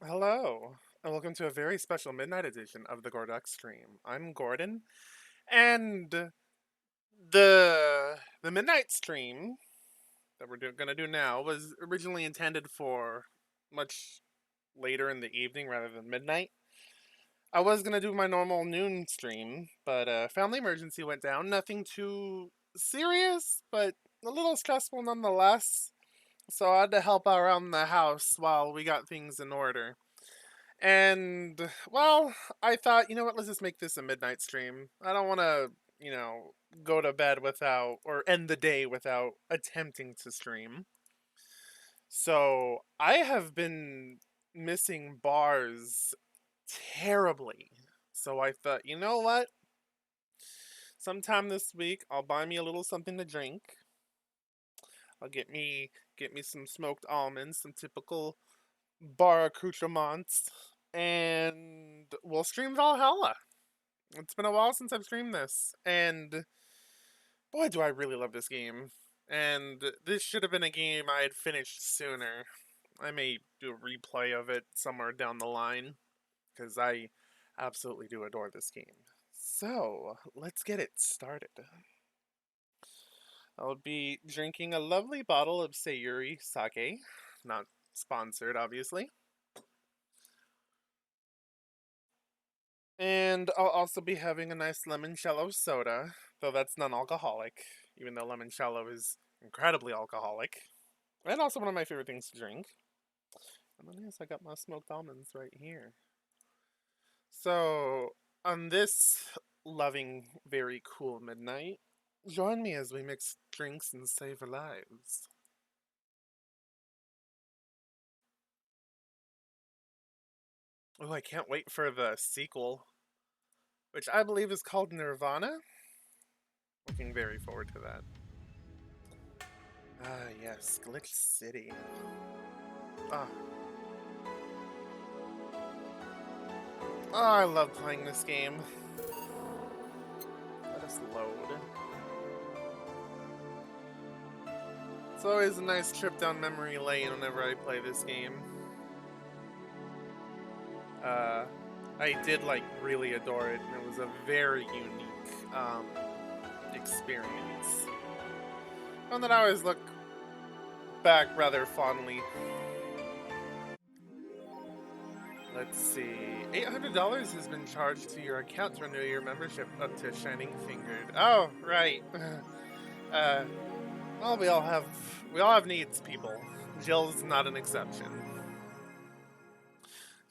Hello, and welcome to a very special midnight edition of the Gorduck stream. I'm Gordon, and the midnight stream that we're gonna do now was originally intended for much later in the evening rather than midnight. I was gonna do my normal noon stream, but a family emergency went down. Nothing too serious, but a little stressful nonetheless. So I had to help around the house while we got things in order. And, well, I thought, you know what, let's just make this a midnight stream. I don't want to, go to bed without, or end the day without attempting to stream. So I have been missing bars terribly. So I thought, you know what? Sometime this week, I'll buy me a little something to drink. I'll get me some smoked almonds, some typical bar accoutrements, and we'll stream Valhalla. It's been a while since I've streamed this, and boy, do I really love this game. And this should have been a game I had finished sooner. I may do a replay of it somewhere down the line, because I absolutely do adore this game. So, let's get it started. I'll be drinking a lovely bottle of Sayuri sake, not sponsored, obviously. And I'll also be having a nice limoncello soda, though that's non-alcoholic, even though limoncello is incredibly alcoholic. And also one of my favorite things to drink. And then yes, I got my smoked almonds right here. So, on this loving, very cool midnight, join me as we mix drinks and save lives. Oh, I can't wait for the sequel, which I believe is called Nirvana. Looking very forward to that. Ah, yes, Glitch City. Ah. Oh, I love playing this game. Let us load. It's always a nice trip down memory lane whenever I play this game. I did, really adore it, and it was a very unique, experience. One that I always look back rather fondly. Let's see. $800 has been charged to your account to renew your membership up to Shining Fingered. Oh, right. Well, we all have needs, people. Jill's not an exception.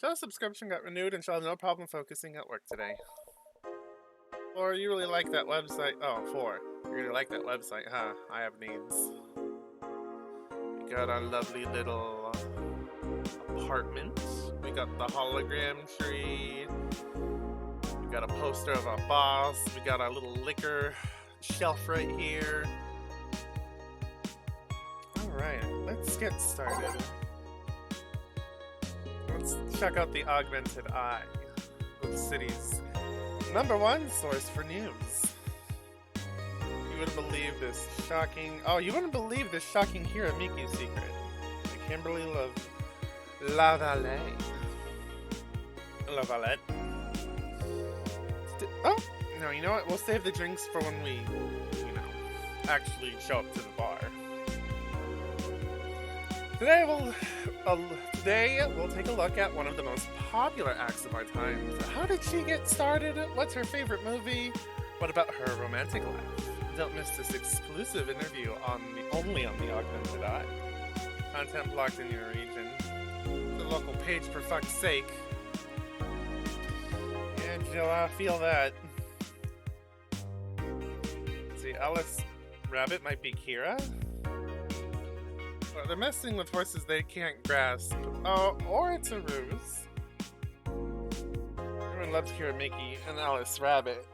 Jill's subscription got renewed and she'll have no problem focusing at work today. Or you really like that website? Oh, 4. You really like that website, huh? I have needs. We got our lovely little apartment. We got the hologram tree. We got a poster of our boss. We got our little liquor shelf right here. Alright, let's get started. Let's check out the Augmented Eye, the city's #1 source for news. You wouldn't believe this shocking... Oh, you wouldn't believe this shocking Hiramiki secret. The Kimberly La Valette. Oh, no, you know what? We'll save the drinks for when we, actually show up to the bar. Today we'll take a look at one of the most popular acts of our times. How did she get started? What's her favorite movie? What about her romantic life? Don't miss this exclusive interview only on the Augmented Eye. Content blocked in your region. The local page, for fuck's sake. And you'll feel that. Let's see, Alice Rabbit might be Kira. Well, they're messing with horses they can't grasp. Oh, or it's a ruse. Everyone loves Kira Mickey, and Alice Rabbit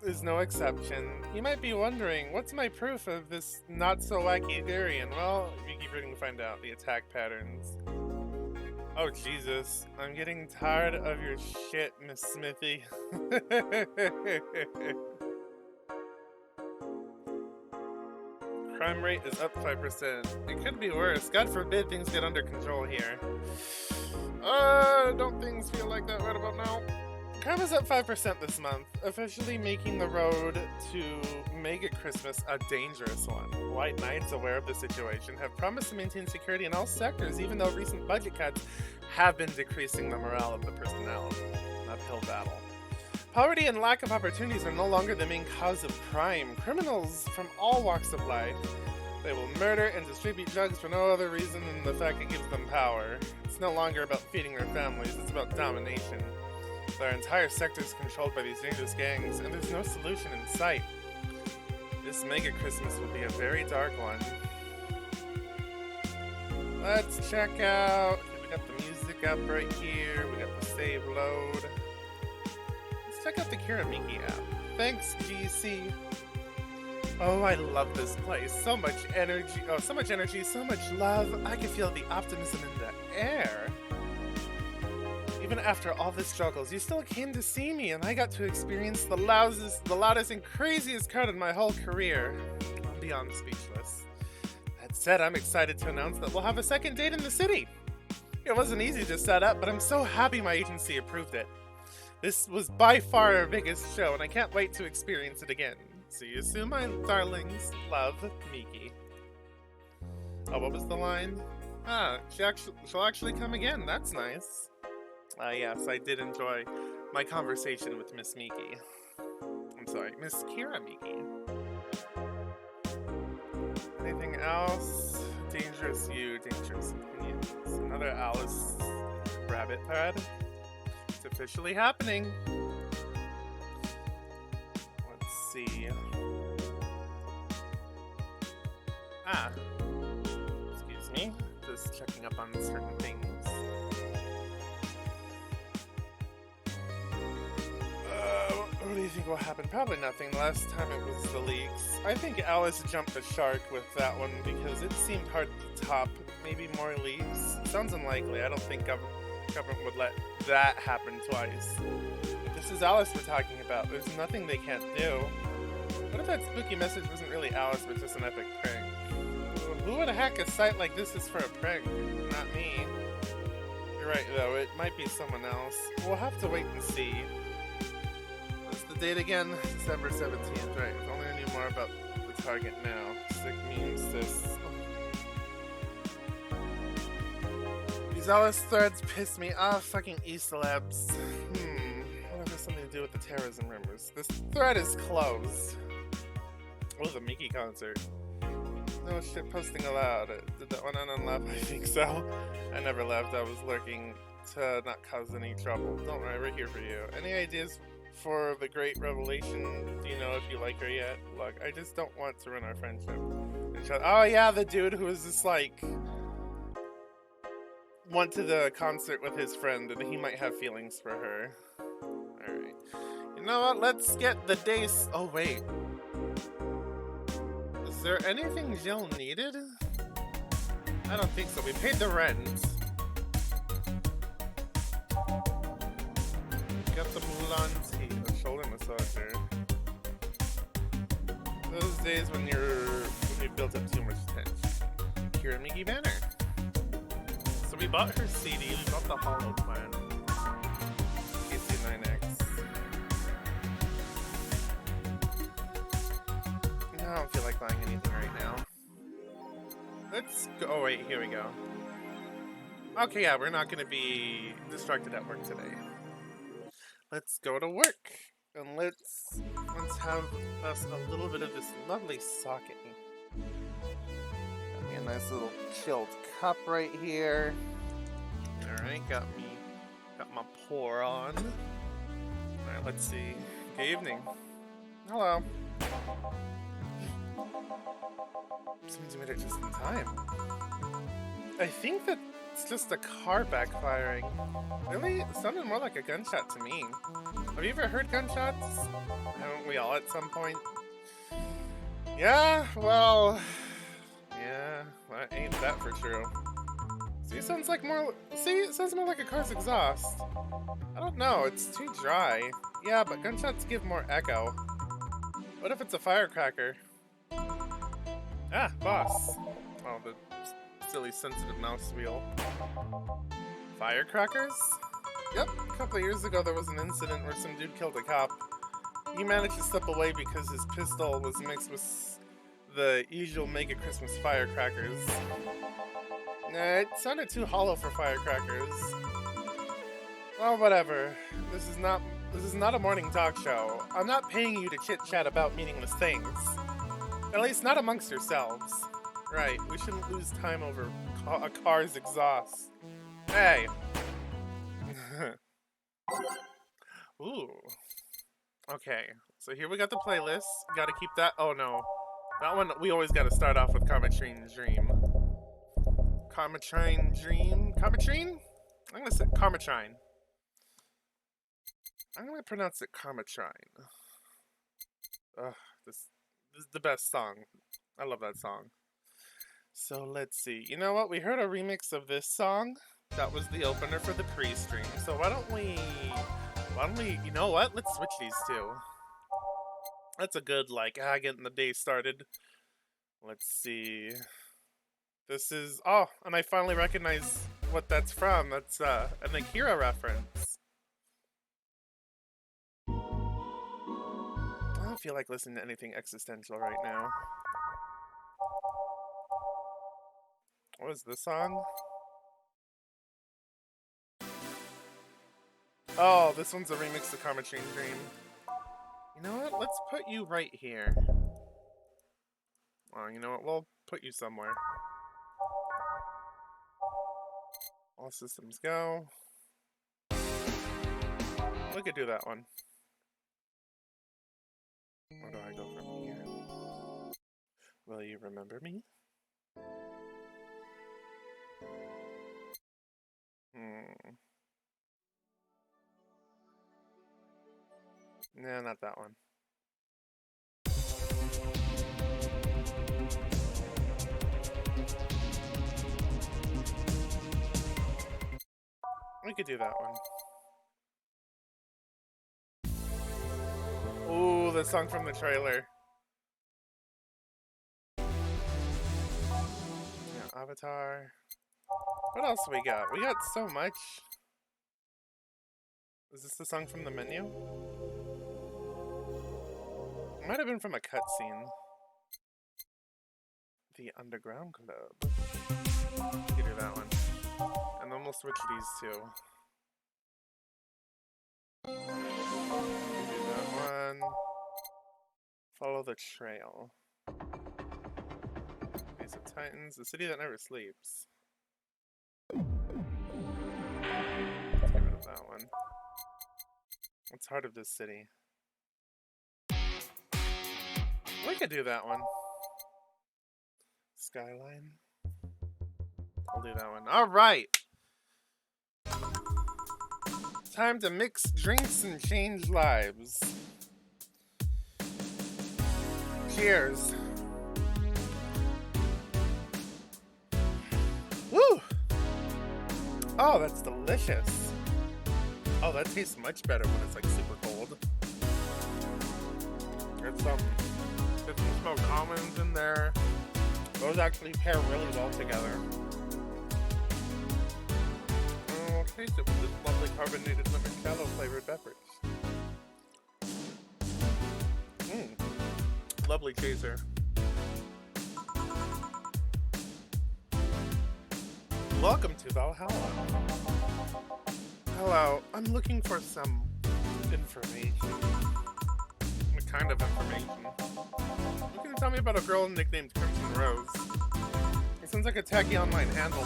is no exception. You might be wondering, what's my proof of this not-so-wacky theory? And well, if you keep reading to find out the attack patterns. Oh, Jesus. I'm getting tired of your shit, Miss Smithy. Crime rate is up 5%. It could be worse. God forbid things get under control here. Don't things feel like that right about now? Crime is up 5% this month, officially making the road to Mega Christmas a dangerous one. White Knights, aware of the situation, have promised to maintain security in all sectors, even though recent budget cuts have been decreasing the morale of the personnel. An uphill battle. Poverty and lack of opportunities are no longer the main cause of crime. Criminals from all walks of life, they will murder and distribute drugs for no other reason than the fact it gives them power. It's no longer about feeding their families, it's about domination. Their entire sector is controlled by these dangerous gangs, and there's no solution in sight. This Mega Christmas will be a very dark one. Let's check out... Okay, we got the music up right here, we got the save load. Let's check out the Kiramiki app. Thanks, GC. Oh, I love this place. So much energy. Oh, so much energy, so much love. I can feel the optimism in the air. Even after all the struggles, you still came to see me, and I got to experience the loudest and craziest crowd in my whole career. I'm beyond speechless. That said, I'm excited to announce that we'll have a second date in the city. It wasn't easy to set up, but I'm so happy my agency approved it. This was by far our biggest show, and I can't wait to experience it again. See you soon, my darlings. Love, Miki. Oh, what was the line? Ah, she'll actually come again. That's nice. Yes, I did enjoy my conversation with Miss Miki. I'm sorry, Miss Kira Miki. Anything else? Dangerous You, Dangerous Opinions. Another Alice rabbit thread. It's officially happening. Let's see. Excuse me. Just checking up on certain things. What do you think will happen? Probably nothing. Last time it was the leaks. I think Alice jumped the shark with that one because it seemed hard to top. Maybe more leaks? Sounds unlikely. I don't think government would let that happen twice. This is Alice we're talking about. There's nothing they can't do. What if that spooky message wasn't really Alice but just an epic prank? Who would hack a site like this is for a prank? Not me. You're right though, it might be someone else. We'll have to wait and see. The date again, December 17th, right? If only I knew more about the target now. Sick memes, this. These Alice threads piss me off, fucking e-celebs. What if it has something to do with the terrorism rumors? This thread is closed. Oh, the Miki concert. No shit posting allowed. Did that one end on left? I think so. I never left, I was lurking to not cause any trouble. Don't worry, we're here for you. Any ideas for the great revelation? Do you know if you like her yet? Look, I just don't want to ruin our friendship. Oh yeah, the dude who was just like went to the concert with his friend and he might have feelings for her. Alright. You know what? Let's get the days. Oh wait. Is there anything Jill needed? I don't think so. We paid the rent. Got the Mulan tea, the shoulder massager. Those days when you built up too much tension. Kiramiki banner. So we bought her CD, we bought the Hollow Plan. KC9X. No, I don't feel like buying anything right now. Let's go. Oh wait, here we go. Okay, yeah, we're not gonna be distracted at work today. Let's go to work, and let's have us a little bit of this lovely sake. Got me a nice little chilled cup right here. Alright, got my pour on. Alright, let's see. Good evening. Hello. Seems you made it just in time. I think that it's just a car backfiring. Really? It sounded more like a gunshot to me. Have you ever heard gunshots? Haven't we all at some point? Yeah, well... Yeah, well, ain't that for true. See, it sounds more like a car's exhaust. I don't know, it's too dry. Yeah, but gunshots give more echo. What if it's a firecracker? Ah, boss. Oh, the silly sensitive mouse wheel. Firecrackers? Yep, a couple of years ago there was an incident where some dude killed a cop. He managed to step away because his pistol was mixed with the usual Mega Christmas firecrackers. Nah, it sounded too hollow for firecrackers. Well, whatever. This is not a morning talk show. I'm not paying you to chit-chat about meaningless things. At least not amongst yourselves. Right, we shouldn't lose time over a car's exhaust. Hey! Ooh. Okay, so here we got the playlist. Gotta keep that. Oh no. That one, we always gotta start off with Cometrine Dream. Cometrine Dream? Cometrine? I'm gonna say Cometrine. I'm gonna pronounce it Cometrine. Ugh, this is the best song. I love that song. So let's see. You know what? We heard a remix of this song. That was the opener for the pre-stream. So why don't we, you know what? Let's switch these two. That's a good, like, getting the day started. Let's see. This is, oh, and I finally recognize what that's from. That's an Akira reference. I don't feel like listening to anything existential right now. What is this song? Oh, this one's a remix of Cometrine Dream. You know what? Let's put you right here. Oh, you know what? We'll put you somewhere. All systems go. We could do that one. Where do I go from here? Will you remember me? Nah, not that one. We could do that one. Ooh, the song from the trailer. Yeah, Avatar. What else we got? We got so much. Is this the song from the menu? It might have been from a cutscene. The Underground Club. We can do that one. And then we'll switch these two. Do that one. Follow the trail. Face of Titans, the city that never sleeps. Let's get rid of that one. What's Heart of this city? We could do that one. Skyline. I'll do that one. Alright! Time to mix drinks and change lives. Cheers. Woo! Oh, that's delicious. Oh, that tastes much better when it's like super cold. Get some smoked almonds in there. Those actually pair really well together. I'll taste it with this lovely carbonated limoncello flavored beverage. Lovely chaser. Welcome to Valhalla. Hello, I'm looking for some information. What kind of information? You can tell me about a girl nicknamed Crimson Rose. It sounds like a tacky online handle.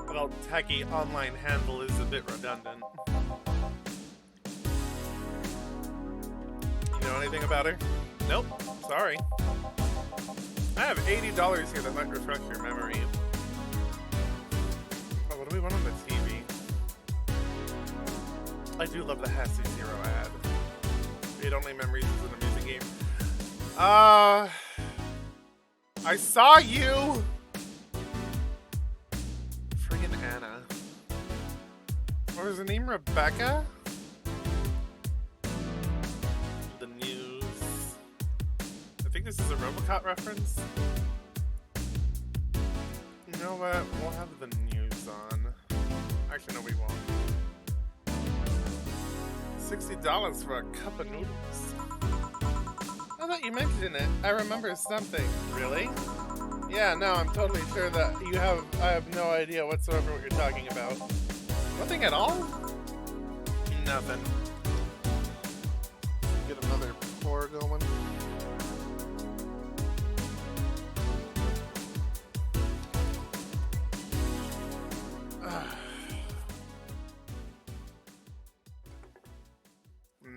Well, tacky online handle is a bit redundant. You know anything about her? Nope, sorry. I have $80 here that might refresh your memory. Oh, what do we want on the TV? I do love the Hasty Zero ad. Read only memories is an amusing game. I saw you! Friggin' Anna. Or is her name Rebecca? The news. I think this is a Robocop reference. You know what? We'll have the news on. Actually, no, we won't. $60 for a cup of noodles. Now that you mention it, I remember something. Really? Yeah, no, I'm totally sure that I have no idea whatsoever what you're talking about. Nothing at all? Nothing. Get another pour going.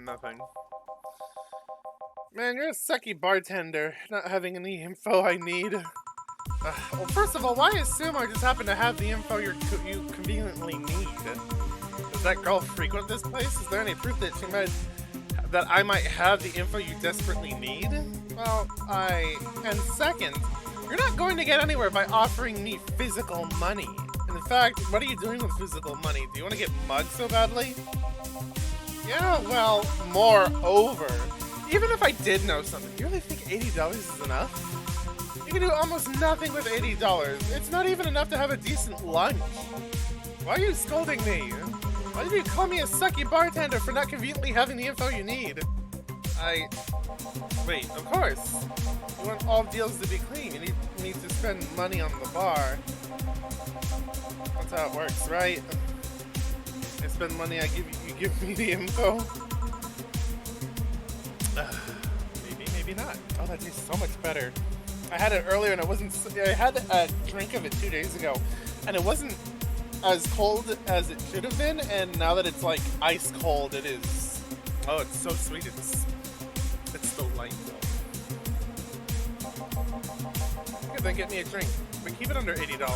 Nothing. Man, you're a sucky bartender, not having any info I need. Well, first of all, why assume I just happen to have the info you conveniently need? Does that girl frequent this place? Is there any proof that I might have the info you desperately need? Well, and second, you're not going to get anywhere by offering me physical money. And in fact, what are you doing with physical money? Do you want to get mugged so badly? Yeah, well, moreover, even if I did know something, do you really think $80 is enough? You can do almost nothing with $80. It's not even enough to have a decent lunch. Why are you scolding me? Why did you call me a sucky bartender for not conveniently having the info you need? Wait, of course. You want all deals to be clean. You need to spend money on the bar. That's how it works, right? I spend money, you give me the info. Maybe not. Oh, that tastes so much better. I had it earlier and it wasn't. I had a drink of it 2 days ago, and it wasn't as cold as it should have been. And now that it's like ice cold, it is. Oh, it's so sweet. It's delightful. Good, then get me a drink, but keep it under $80.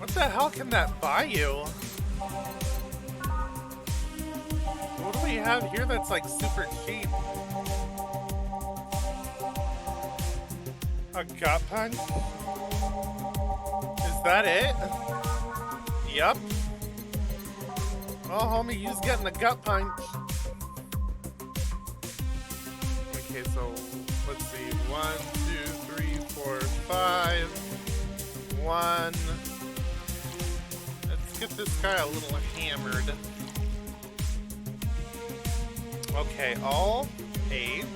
What the hell can that buy you? What do we have here that's like super cheap? A gut punch? Is that it? Yup. Oh, homie, you's getting a gut punch. Okay, so let's see. 1, 2, 3, 4, 5. 1. Let's get this guy a little hammered. Okay, all aged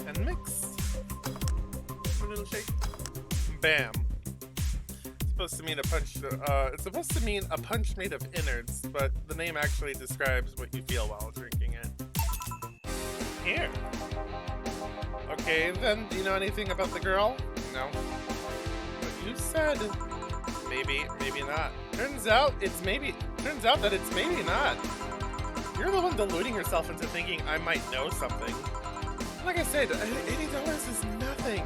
and mixed. A little shake. Bam. It's supposed to mean a punch made of innards, but the name actually describes what you feel while drinking it. Here. Okay, then, do you know anything about the girl? No. But you said maybe not. Turns out that it's maybe not. You're the one deluding yourself into thinking I might know something. Like I said, $80 is nothing.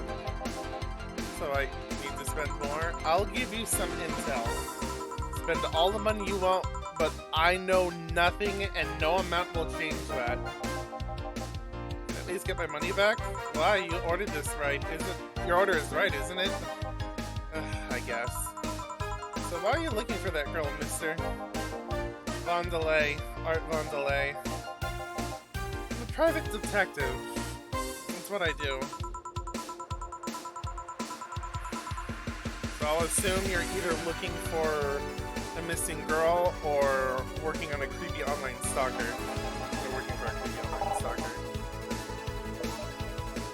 So I need to spend more. I'll give you some intel. Spend all the money you want, but I know nothing and no amount will change that. At least get my money back? Why? You ordered this right. Your order is right, isn't it? I guess. So why are you looking for that girl, mister? Art Vondelay. I'm a private detective. That's what I do. So I'll assume you're either looking for a missing girl or working on a creepy online stalker. You're working for a creepy online stalker.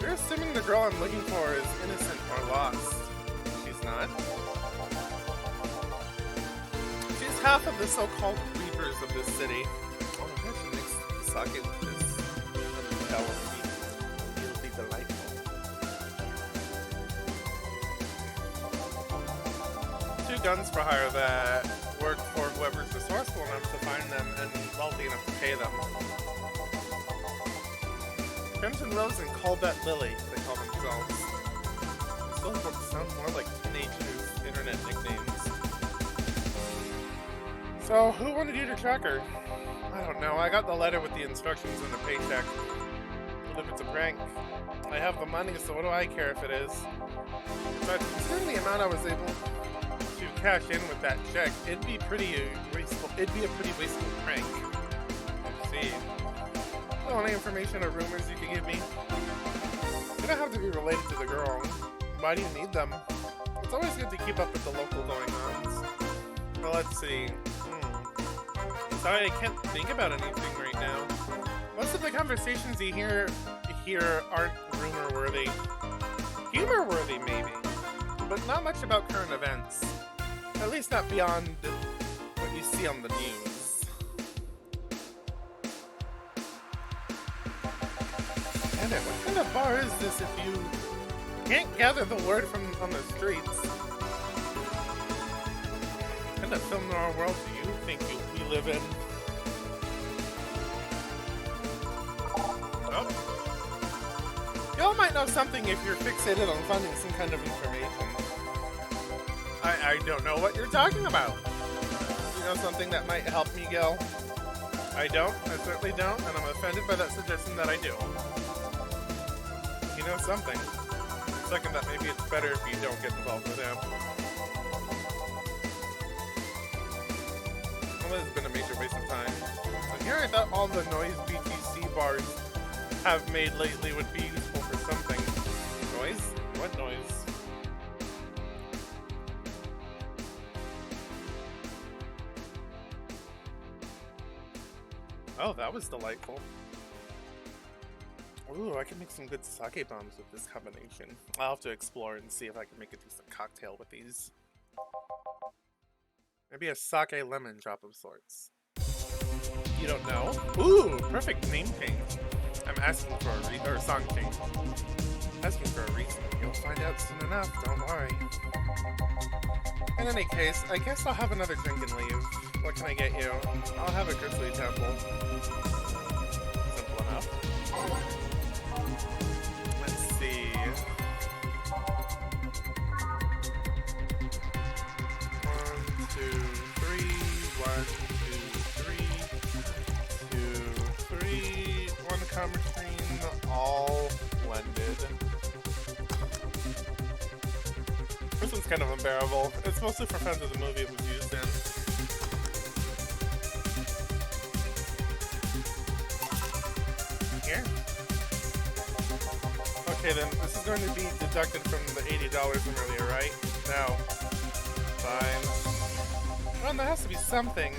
You're assuming the girl I'm looking for is innocent or lost. She's not. She's half of the so-called reapers of this city. Oh my gosh, she makes sake with this. It'll be delightful. Two guns for hire that work for whoever's resourceful enough to find them and wealthy enough to pay them. Crimson Rose and Colbert Lily, they call themselves. Those sound more like teenagers' internet nicknames. So, who wanted you to track her? I don't know. I got the letter with the instructions and the paycheck. What if it's a prank? I have the money, so what do I care if it is? But considering the amount I was able to cash in with that check, it'd be pretty wasteful. It'd be a pretty wasteful prank. Let's see. Well, any information or rumors you could give me? You don't have to be related to the girl. Why do you need them? It's always good to keep up with the local going-ons. Well, let's see. Sorry, I can't think about anything right now. Most of the conversations you hear here aren't rumor-worthy. Humor-worthy, maybe. But not much about current events. At least not beyond what you see on the news. Damn it, what kind of bar is this if you can't gather the word from on the streets? What kind of film noir world do you think we live in? Oh. Y'all might know something if you're fixated on finding some kind of information. I don't know what you're talking about. You know something that might help me, Gil? I don't. I certainly don't, and I'm offended by that suggestion that I do. You know something. Second, that maybe it's better if you don't get involved with him. Well, this has been a major waste of time. And here I thought all the noise BTC bars have made lately would be useful for something. Noise? What noise? Oh, that was delightful. Ooh, I can make some good sake bombs with this combination. I'll have to explore and see if I can make a decent cocktail with these. Maybe a sake lemon drop of sorts. You don't know? Ooh, perfect name change. I'm asking for a song change. Asking for a reason. You'll find out soon enough, don't worry. In any case, I guess I'll have another drink and leave. What can I get you? I'll have a Grizzly Temple. Simple enough. Let's see. 1, 2, 3. 1, 2, 3. 2, 3. One commerce screen, all blended. This one's kind of unbearable. It's mostly for fans of the movie it was used in. Here? Okay then, this is going to be deducted from the $80 from earlier, right? No. Fine. Well, there has to be something.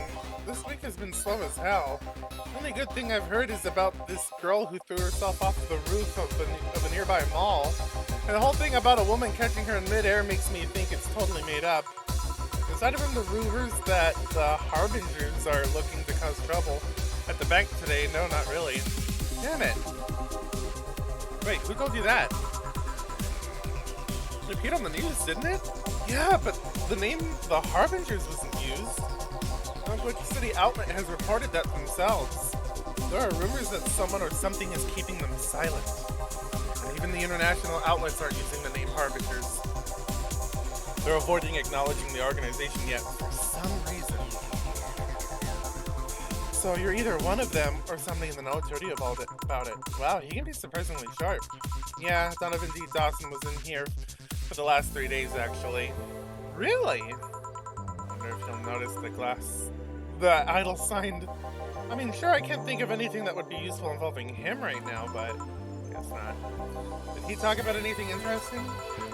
This week has been slow as hell. The only good thing I've heard is about this girl who threw herself off the roof of a nearby mall. And the whole thing about a woman catching her in midair makes me think it's totally made up. Aside from the rumors that the Harbingers are looking to cause trouble at the bank today, no, not really. Damn it. Wait, who told you that? It appeared on the news, didn't it? Yeah, but the name The Harbingers wasn't used. Which city outlet has reported that themselves. There are rumors that someone or something is keeping them silent. And even the international outlets aren't using the name Harbingers. They're avoiding acknowledging the organization yet for some reason. So you're either one of them or something in the know told you about it. Wow, he can be surprisingly sharp. Yeah, Donovan D. Dawson was in here for the last 3 days actually. Really? I wonder if you'll notice the idol signed. I mean, sure, I can't think of anything that would be useful involving him right now, but I guess not. Did he talk about anything interesting?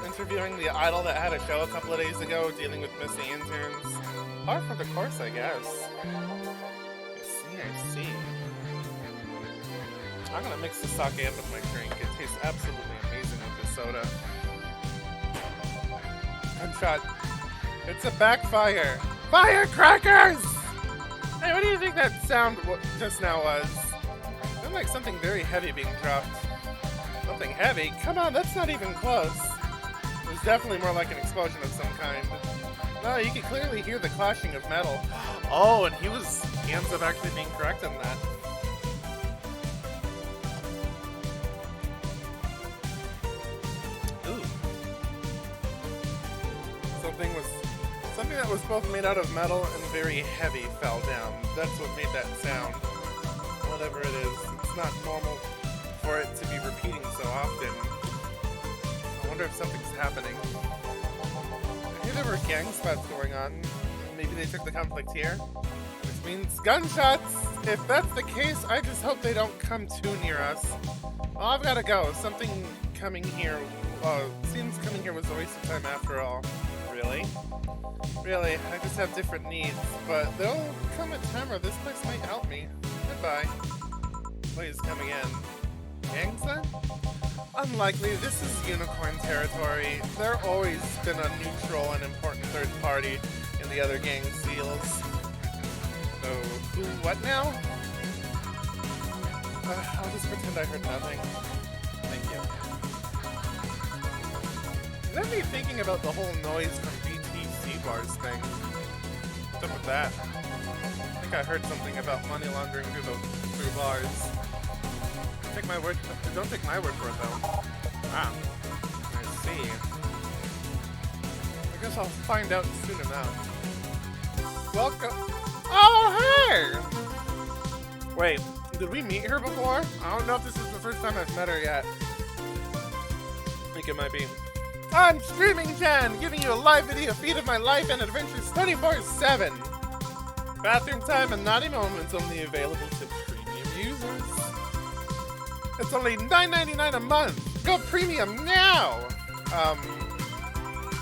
Interviewing the idol that had a show a couple of days ago, dealing with missing interns. Par for the course, I guess. I see. I'm gonna mix the sake in with my drink. It tastes absolutely amazing with this soda. Gunshot. It's a backfire. Firecrackers! Hey, what do you think that sound just now was? It sounded like something very heavy being dropped. Something heavy? Come on, that's not even close. It was definitely more like an explosion of some kind. No, you could clearly hear the clashing of metal. Oh, and he ends up actually being correct on that. Ooh. Something that was both made out of metal and very heavy fell down. That's what made that sound. Whatever it is, it's not normal for it to be repeating so often. I wonder if something's happening. I hear there were gang spots going on. Maybe they took the conflict here. There's means gunshots. If that's the case, I just hope they don't come too near us. Well, I've gotta go. Something coming here, seems coming here was a waste of time after all. Really? Really, I just have different needs, but there'll come a time where this place might help me. Goodbye. Please come again. Gangs then? Unlikely, this is unicorn territory. There's always been a neutral and important third party in the other gang's deals. So, who, what now? I'll just pretend I heard nothing. Thank you. Is that me thinking about the whole noise from BTC bars thing? What's up with that? I think I heard something about money laundering through bars. Don't take my word for it though. Wow. I see. I guess I'll find out soon enough. Welcome. Oh, hey! Wait, did we meet her before? I don't know if this is the first time I've met her yet. I think it might be. I'm Streaming Jen, giving you a live video feed of my life and adventures 24/7. Bathroom time and naughty moments only available to premium users. It's only $9.99 a month. Go premium now!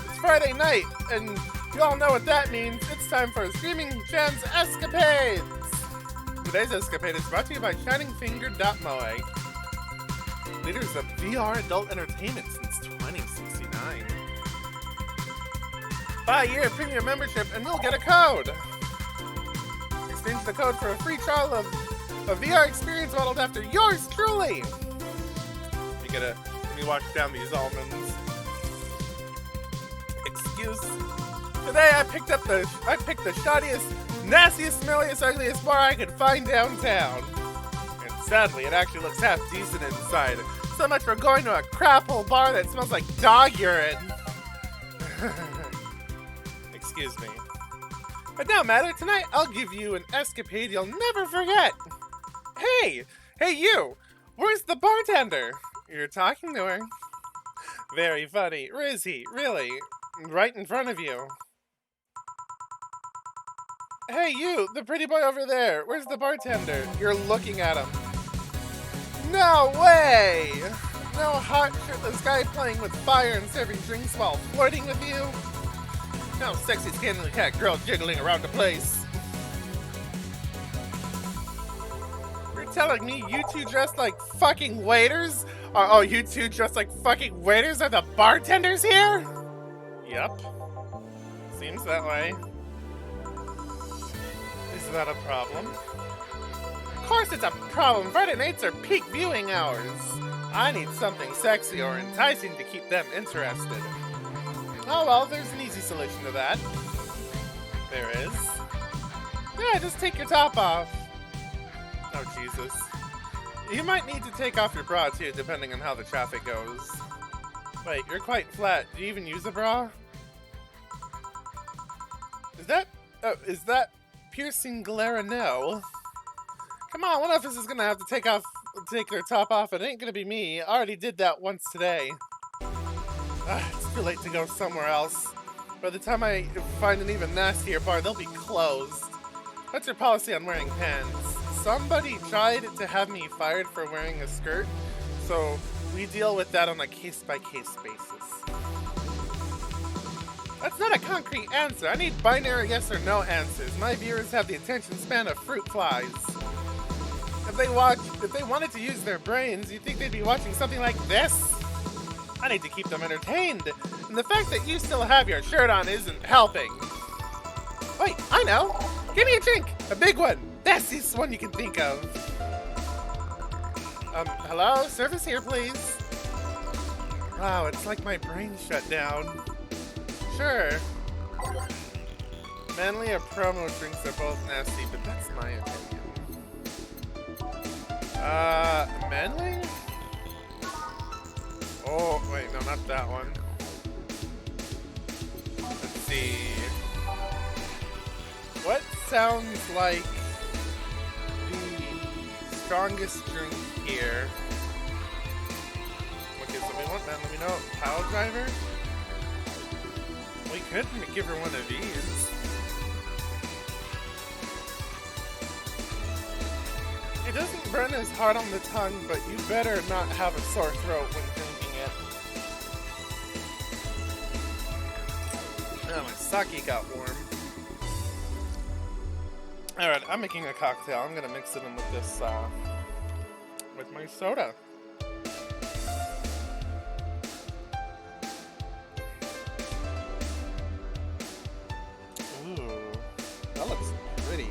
It's Friday night, and you all know what that means. It's time for Streaming Jen's Escapades! Today's escapade is brought to you by ShiningFinger.moe. Leaders of VR adult entertainment since 2069. Buy a year of premium membership and we'll get a code! Exchange the code for a free trial of a VR experience modeled after yours truly! Let me wash down these almonds. Excuse. Today I picked the shoddiest, nastiest, smelliest, ugliest bar I could find downtown. And sadly, it actually looks half decent inside. So much for going to a crap hole bar that smells like dog urine. Excuse me. But no matter, tonight I'll give you an escapade you'll never forget. Hey you! Where's the bartender? You're talking to her. Very funny. Where is he? Really? Right in front of you. Hey you, the pretty boy over there. Where's the bartender? You're looking at him. No way! No hot shirtless guy playing with fire and serving drinks while flirting with you? No sexy scantily cat girl jiggling around the place. You're telling me you two dressed like fucking waiters? You two dressed like fucking waiters are the bartenders here? Yup. Seems that way. Is that a problem? Of course it's a problem. Friday nights are peak viewing hours. I need something sexy or enticing to keep them interested. Oh well, there's an easy solution to that. There is. Yeah, just take your top off. Oh Jesus. You might need to take off your bra too, depending on how the traffic goes. Wait, you're quite flat. Do you even use a bra? Is that piercing glare? No. Come on, one of us is gonna have to take their top off. It ain't gonna be me. I already did that once today. It's too late to go somewhere else. By the time I find an even nastier bar, they'll be closed. What's your policy on wearing pants? Somebody tried to have me fired for wearing a skirt, so we deal with that on a case-by-case basis. That's not a concrete answer. I need binary yes or no answers. My viewers have the attention span of fruit flies. If they wanted to use their brains, you'd think they'd be watching something like this? I need to keep them entertained, and the fact that you still have your shirt on isn't helping. Wait, I know! Give me a drink! A big one! That's the one you can think of. Hello? Service here, please. Wow, it's like my brain shut down. Sure. Manly or promo drinks are both nasty, but that's my opinion. Manly? Oh, wait, no, not that one. Let's see. What sounds like the strongest drink here? Okay, so let me know. Pile driver? We could give her one of these. It doesn't burn as hard on the tongue, but you better not have a sore throat when drinking it. Oh, my sake got warm. Alright, I'm making a cocktail. I'm gonna mix it in with this, with my soda. Ooh, that looks pretty.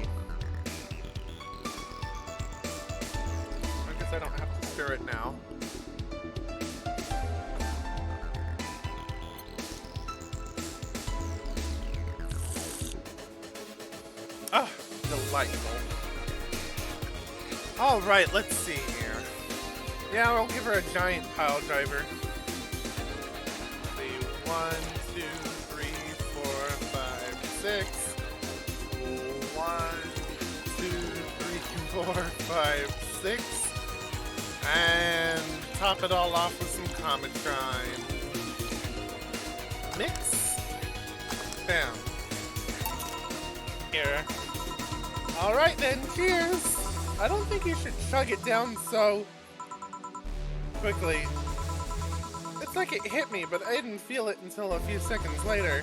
I guess I don't have to stir it now. Ah, delightful. Alright, let's see here. Yeah, I'll give her a giant pile driver. Let's see, 1, 2, 3, 4, 5, 6. 1, 2, 3, 4, 5, 6. And top it all off with some Comitrine. Mix. Bam. Here. Alright then, cheers! I don't think you should chug it down so quickly. It's like it hit me, but I didn't feel it until a few seconds later.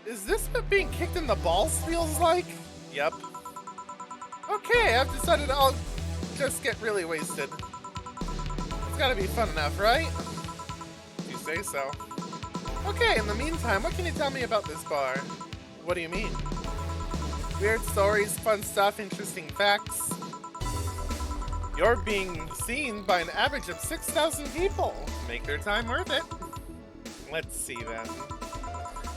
Is this what being kicked in the balls feels like? Yep. Okay, I've decided I'll just get really wasted. It's gotta be fun enough, right? You say so. Okay, in the meantime, what can you tell me about this bar? What do you mean? Weird stories, fun stuff, interesting facts. You're being seen by an average of 6,000 people. Make their time worth it. Let's see then.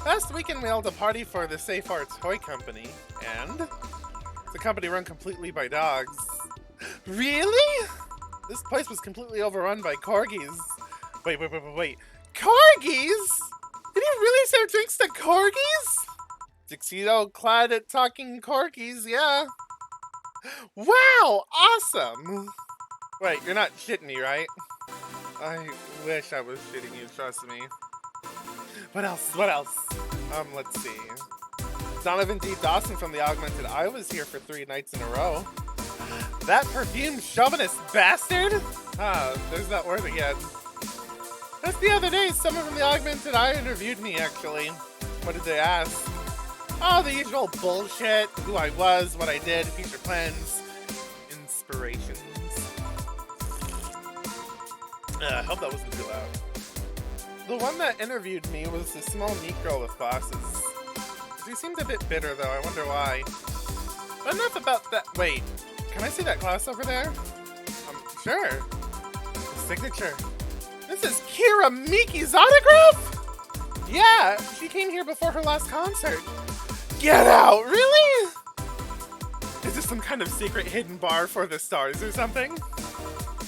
Last weekend we held a party for the Safe Arts Toy Company, and it's a company run completely by dogs. Really? This place was completely overrun by corgis. Wait. Corgis? Did you really serve drinks to corgis? Tuxedo-clad at talking corgis, yeah. Wow, awesome! Wait, you're not shitting me, right? I wish I was shitting you, trust me. What else? Let's see. Donovan D. Dawson from the Augmented Eye was here for 3 nights in a row. That perfumed chauvinist bastard? Ah, there's that word again. Just the other day, someone from the Augmented Eye interviewed me, actually. What did they ask? Oh, the usual bullshit. Who I was, what I did, future plans, inspirations. I hope that wasn't too loud. The one that interviewed me was the small neat girl with glasses. She seemed a bit bitter, though. I wonder why. But enough about that. Wait, can I see that glass over there? Sure. The signature. This is Kira Miki's autograph? Yeah, she came here before her last concert. Get out, really? Is this some kind of secret hidden bar for the stars or something?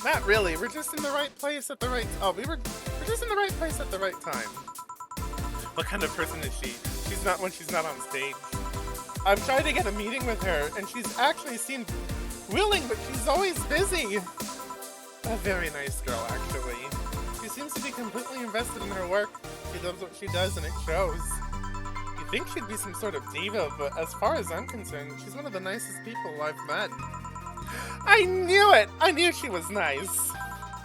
Not really, we're just in the right place at the right... Oh, we're just in the right place at the right time. What kind of person is she? She's not when she's not on stage. I've tried to get a meeting with her, and she's actually seemed willing, but she's always busy. A very nice girl, actually. She seems to be completely invested in her work. She loves what she does, and it shows. You'd think she'd be some sort of diva, but as far as I'm concerned, she's one of the nicest people I've met. I knew it! I knew she was nice.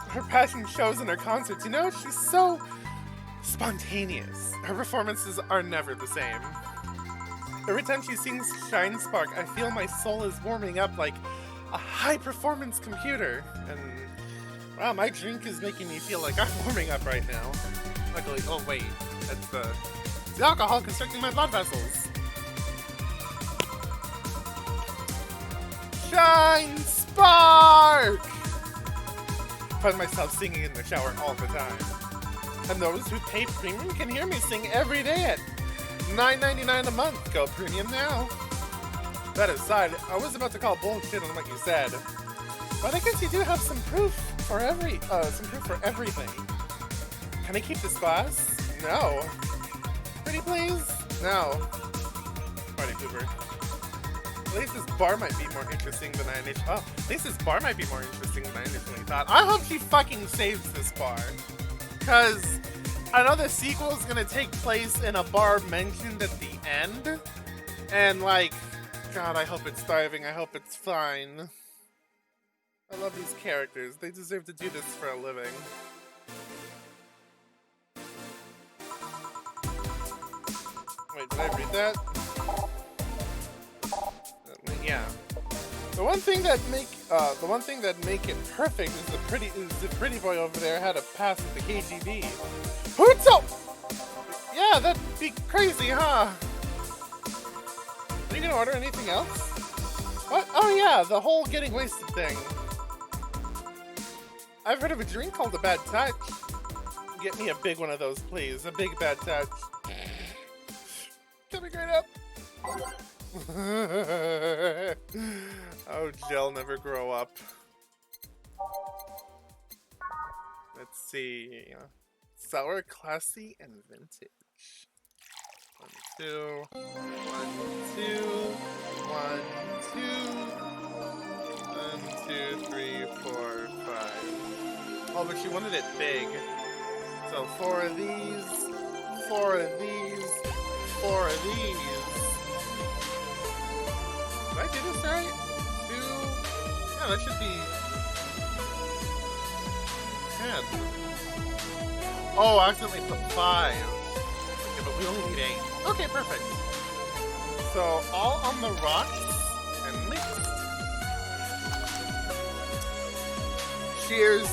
Her passion shows in her concerts, you know? She's so spontaneous. Her performances are never the same. Every time she sings Shine Spark, I feel my soul is warming up like a high-performance computer. And, wow, my drink is making me feel like I'm warming up right now. Luckily, oh wait, that's the alcohol constricting my blood vessels. Shine Spark! I find myself singing in the shower all the time. And those who pay premium can hear me sing every day at $9.99 a month. Go premium now. That aside, I was about to call bullshit on what you said, but I guess you do have some proof for everything. Can I keep this glass? No. Pretty please? No. Party pooper. At least this bar might be more interesting than I initially thought. I hope she fucking saves this bar. Cause I know the sequel is gonna take place in a bar mentioned at the end. And like, God, I hope it's thriving. I hope it's fine. I love these characters. They deserve to do this for a living. Wait, did I read that? Yeah. The one thing that make it perfect is the pretty boy over there had a pass with the KGB. Hootso! Yeah, that'd be crazy, huh? Are you gonna order anything else? What? Oh yeah, the whole getting wasted thing. I've heard of a drink called a bad touch. Get me a big one of those, please. A big bad touch. Coming right up. Oh, Jill, never grow up. Let's see. Sour, classy, and vintage. 1, 2, 1, 2, 1, 2, 1, 2, 3, 4, 5. Oh, but she wanted it big. So 4 of these, 4 of these, 4 of these. Did I do this right? 2. Yeah, that should be 10. Oh, I accidentally put 5. Okay, but we only need 8. Okay, perfect. So all on the rocks and mixed. Cheers.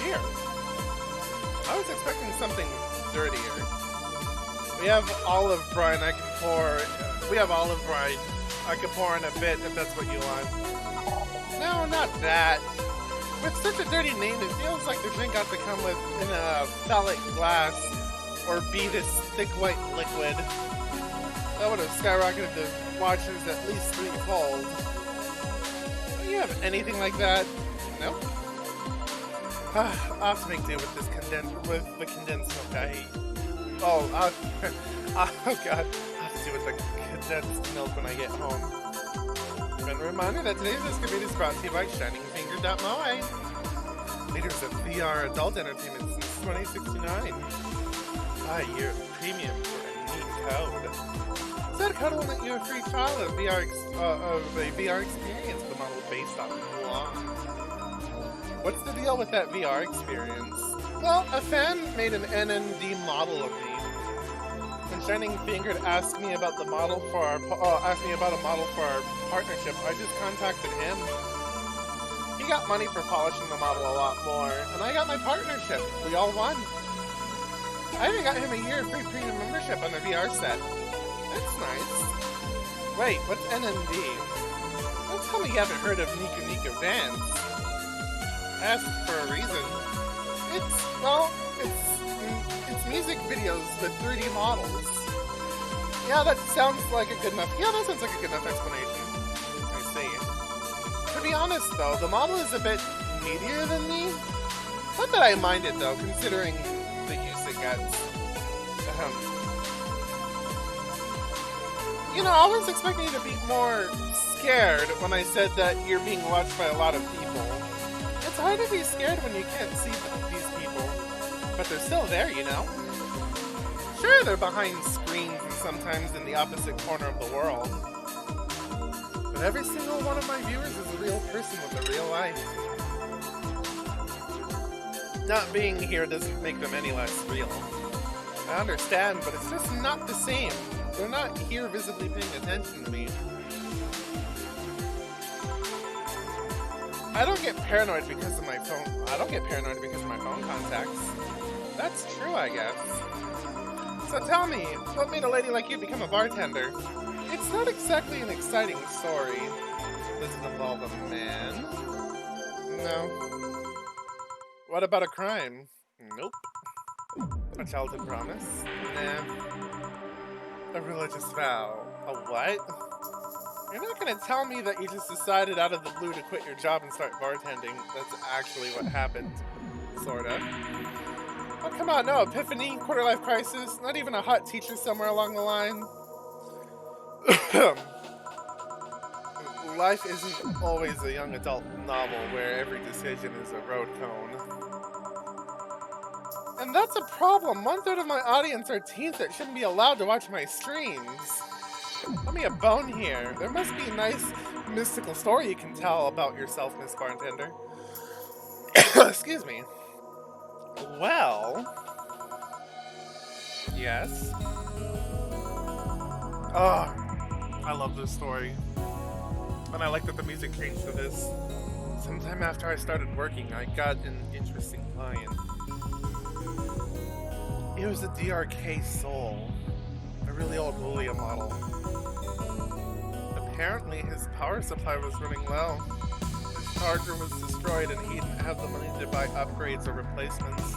Here. I was expecting something dirtier. We have olive brine I can pour. We have olive brine I can pour in a bit if that's what you want. No, not that. With such a dirty name, it feels like the drink got to come with in a phallic glass or be this thick white liquid. That would have skyrocketed the watchers at least 3-fold. Do you have anything like that? Nope. I'll have to make do with this the condensed milk I hate. Oh, oh god, I'll have to do with the condensed milk when I get home. And a reminder that today's Escapade is brought to you by ShiningFinger.moe, leaders of VR adult entertainment since 2069. Buy your premium for a neat code. That code will net you a free trial of a VR experience, the model based on Mulan. What's the deal with that VR experience? Well, a fan made an NND model of me. When Shining Fingered asked me about a model for our partnership, I just contacted him. He got money for polishing the model a lot more, and I got my partnership. We all won. I even got him a year of free premium membership on the VR set. That's nice. Wait, what's NND? Don't tell me you haven't heard of Nika Nika Vans. Asked for a reason. It's music videos with 3D models. Yeah, that sounds like a good enough. Yeah, that sounds like a good enough explanation. I see. To be honest, though, the model is a bit meatier than me. Not that I mind it, though, considering the use it gets. You know, I was expecting you to be more scared when I said that you're being watched by a lot of people. It's hard to be scared when you can't see these people, but they're still there, you know? Sure, they're behind screens and sometimes in the opposite corner of the world. But every single one of my viewers is a real person with a real life. Not being here doesn't make them any less real. I understand, but it's just not the same. They're not here visibly paying attention to me. I don't get paranoid because of my phone. I don't get paranoid because of my phone contacts. That's true, I guess. So tell me, what made a lady like you become a bartender? It's not exactly an exciting story. Does it involve a man? No. What about a crime? Nope. A childhood promise? Nah. A religious vow? A what? You're not gonna tell me that you just decided out of the blue to quit your job and start bartending. That's actually what happened. Sorta. Oh, come on, no epiphany, quarter-life crisis, not even a hot teacher somewhere along the line. Life isn't always a young adult novel where every decision is a road cone. And that's a problem. 1/3 of my audience are teens that shouldn't be allowed to watch my streams. Let me a bone here. There must be a nice mystical story you can tell about yourself, Miss Bartender. Excuse me. Well... Yes? Oh, I love this story. And I like that the music changed to this. Sometime after I started working, I got an interesting client. It was a DRK Soul, a really old Lulia model. Apparently his power supply was running low. His charger was destroyed and he didn't have the money to buy upgrades or replacements.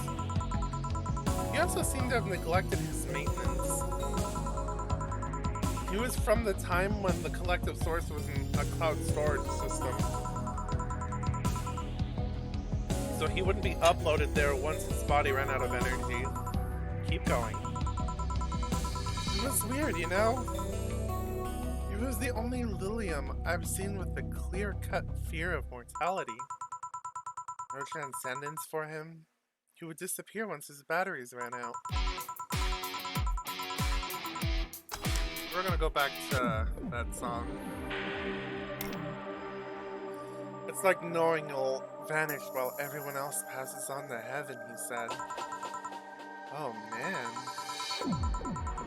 He also seemed to have neglected his maintenance. He was from the time when the collective source was in a cloud storage system. So he wouldn't be uploaded there once his body ran out of energy. Keep going. It was weird, you know? He was the only Lilium I've seen with a clear-cut fear of mortality. No transcendence for him. He would disappear once his batteries ran out. We're gonna go back to that song. It's like knowing you'll vanish while everyone else passes on to heaven, he said. Oh man.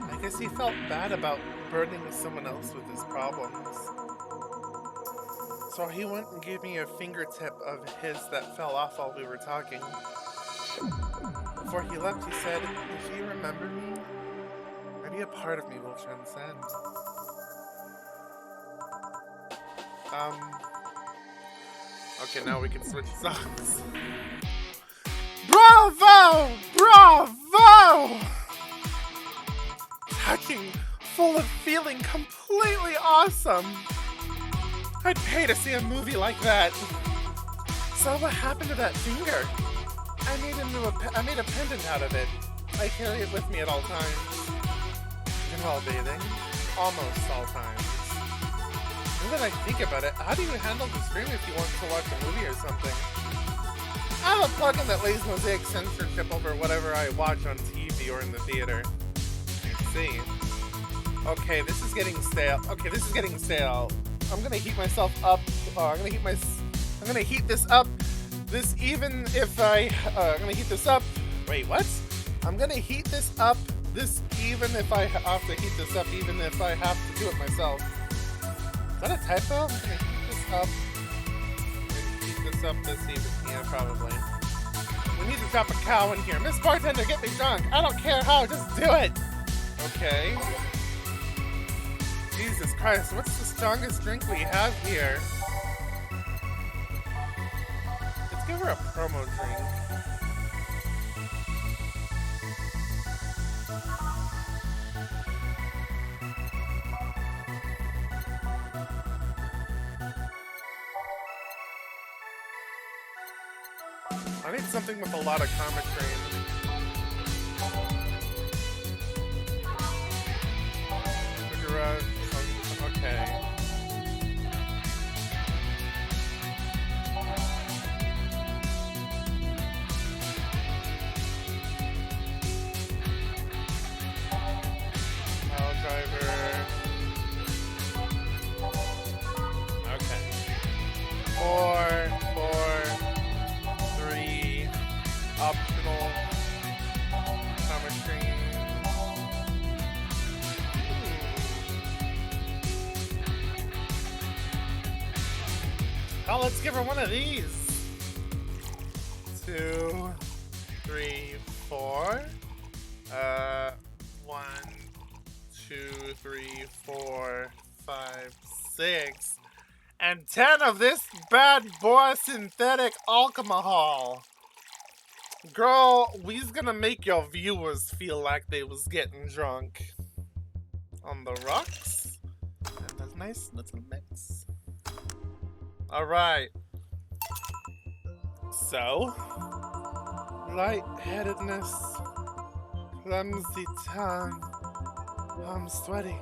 I guess he felt bad about burdening someone else with his problems. So he went and gave me a fingertip of his that fell off while we were talking. Before he left, he said, if you remember me, maybe a part of me will transcend. Okay, now we can switch songs. Bravo! Bravo! Touching, full of feeling, completely awesome. I'd pay to see a movie like that. So what happened to that finger? I made a pendant out of it. I carry it with me at all times. Even while bathing. Almost all times. Now that I think about it, how do you handle the stream if you want to watch a movie or something? I have a plugin that lays mosaic censorship over whatever I watch on TV or in the theater. Let's see. Okay, this is getting stale. I'm gonna heat myself up. I'm gonna heat this up. I'm gonna heat this up. Wait, what? I'm gonna heat this up. Even if I have to heat this up, even if I have to do it myself. Is that a typo? I'm gonna heat this up. Heat this up this evening. Yeah, probably. We need to drop a cow in here. Miss Bartender, get me drunk. I don't care how, just do it. Okay. Jesus Christ, what's the strongest drink we have here? Let's give her a promo drink. I need something with a lot of karma train. Okay. Pile driver. Okay. 4, 3, optional karma train. Oh, let's give her one of these. 2, 3, 4. 1, 2, 3, 4, 5, 6. And 10 of this bad boy synthetic alcohol. Girl, we's gonna make your viewers feel like they was getting drunk. On the rocks. And a nice little mix. Alright. So, lightheadedness, clumsy tongue, I'm sweaty,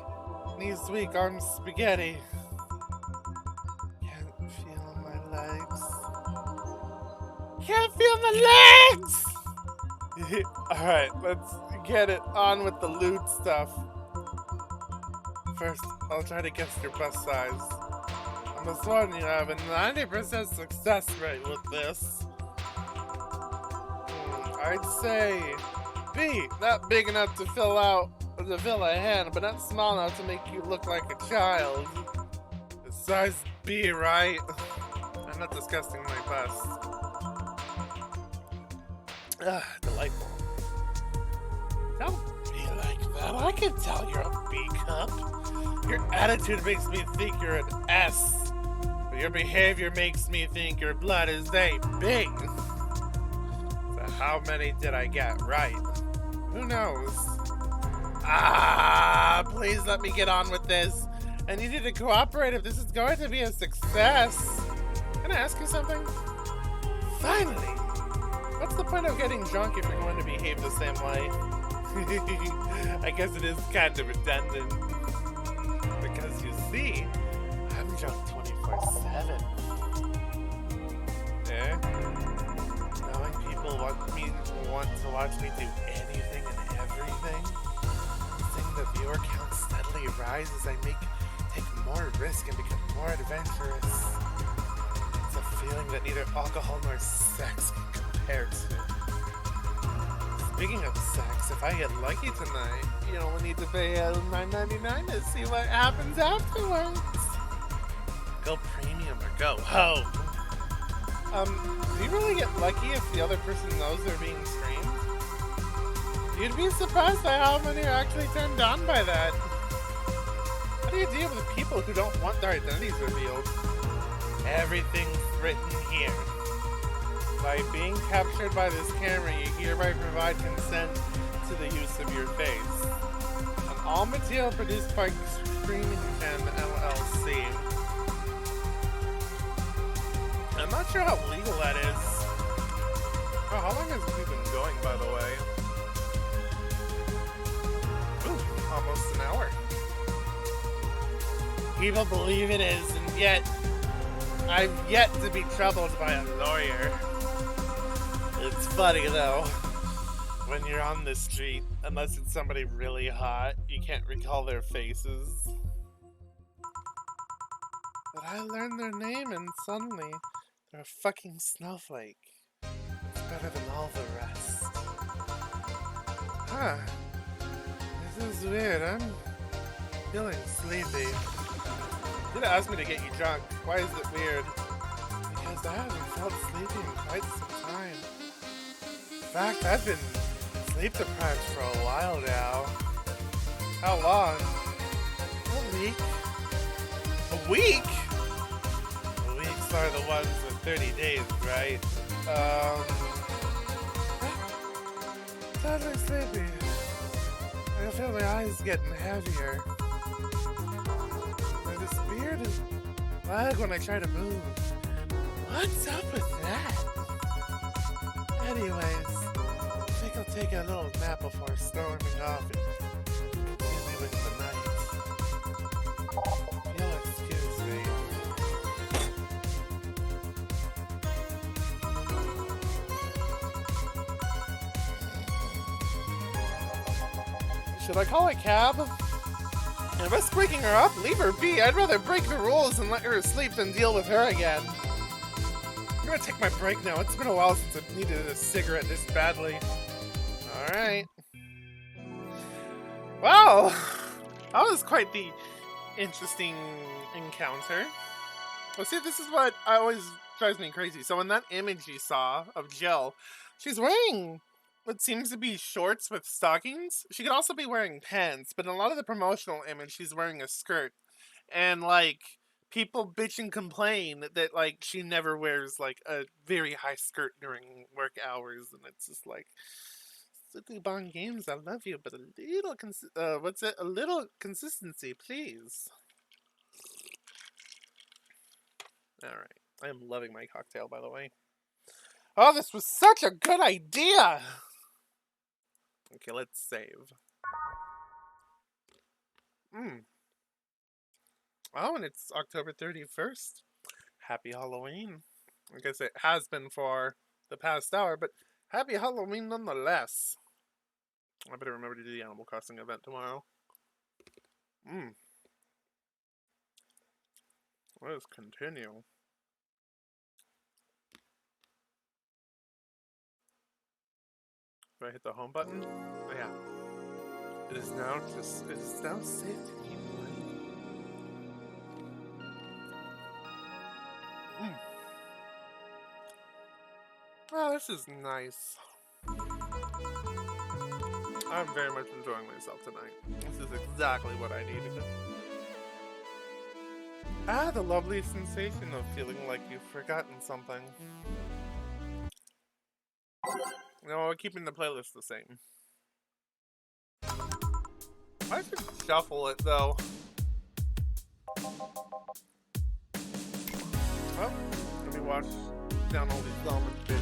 knees weak, arms spaghetti. Can't feel my legs. Can't feel my legs! Alright, let's get it on with the loot stuff. First, I'll try to guess your bust size. I'm assuming you have a 90% success rate with this. I'd say B, not big enough to fill a hand, but not small enough to make you look like a child. It's size B, right? I'm not discussing my bust. Delightful. Don't be like that. I can tell you're a B cup. Your attitude makes me think you're an S. But your behavior makes me think your blood is a B. So how many did I get right? Who knows? Please let me get on with this. I need you to cooperate if this is going to be a success. Can I ask you something? Finally! What's the point of getting drunk if you're going to behave the same way? I guess it is kind of redundant. Because you see, I'm drunk 24/7. Eh? Knowing people want to watch me do anything and everything? Seeing the viewer count steadily rise as I take more risk and become more adventurous. It's a feeling that neither alcohol nor sex can compare to. Speaking of sex, if I get lucky tonight, you only need to pay $9.99 to see what happens afterwards. Go premium or go home. Do you really get lucky if the other person knows they're being streamed? You'd be surprised by how many are actually turned on by that. How do you deal with people who don't want their identities revealed? Everything's written here. By being captured by this camera, you hereby provide consent to the use of your face. On all material produced by Screaming Pen LLC. I'm not sure how legal that is. Oh, how long has we been going, by the way? Ooh, almost an hour. People believe it is, and yet I've yet to be troubled by a lawyer. It's funny though, when you're on the street, unless it's somebody really hot, you can't recall their faces. But I learned their name and suddenly they're a fucking snowflake. It's better than all the rest. Huh. This is weird. I'm feeling sleepy. You didn't ask me to get you drunk. Why is it weird? Because I haven't felt sleepy in quite some time. In fact, I've been sleep deprived for a while now. How long? A week. A week? The weeks are the ones with 30 days, right? Totally sleepy. I can feel my eyes getting heavier. This beard is lag when I try to move. What's up with that? Anyways, I think I'll take a little nap before storming off and continue with the night. You'll excuse me. Should I call a cab? And if I'm breaking her up, leave her be. I'd rather break the rules and let her sleep than deal with her again. I'm gonna take my break now. It's been a while since I've needed a cigarette this badly. Alright. Wow! That was quite the interesting encounter. Well, see, this is what always drives me crazy. So in that image you saw of Jill, she's wearing what seems to be shorts with stockings. She could also be wearing pants, but in a lot of the promotional image, she's wearing a skirt. And, like, people bitch and complain that, like, she never wears, like, a very high skirt during work hours. And it's just like, Sukuban Games, I love you, but a little, a little consistency, please. Alright. I am loving my cocktail, by the way. Oh, this was such a good idea! Okay, let's save. Oh, and it's October 31st. Happy Halloween. I guess it has been for the past hour, but Happy Halloween nonetheless. I better remember to do the animal crossing event tomorrow. Let us continue. Do I hit the home button? Oh yeah. It is now safe to keep playing. Oh, this is nice. I'm very much enjoying myself tonight. This is exactly what I needed. The lovely sensation of feeling like you've forgotten something. No, we're keeping the playlist the same. I should shuffle it though. Well, let me wash down all these almond bits.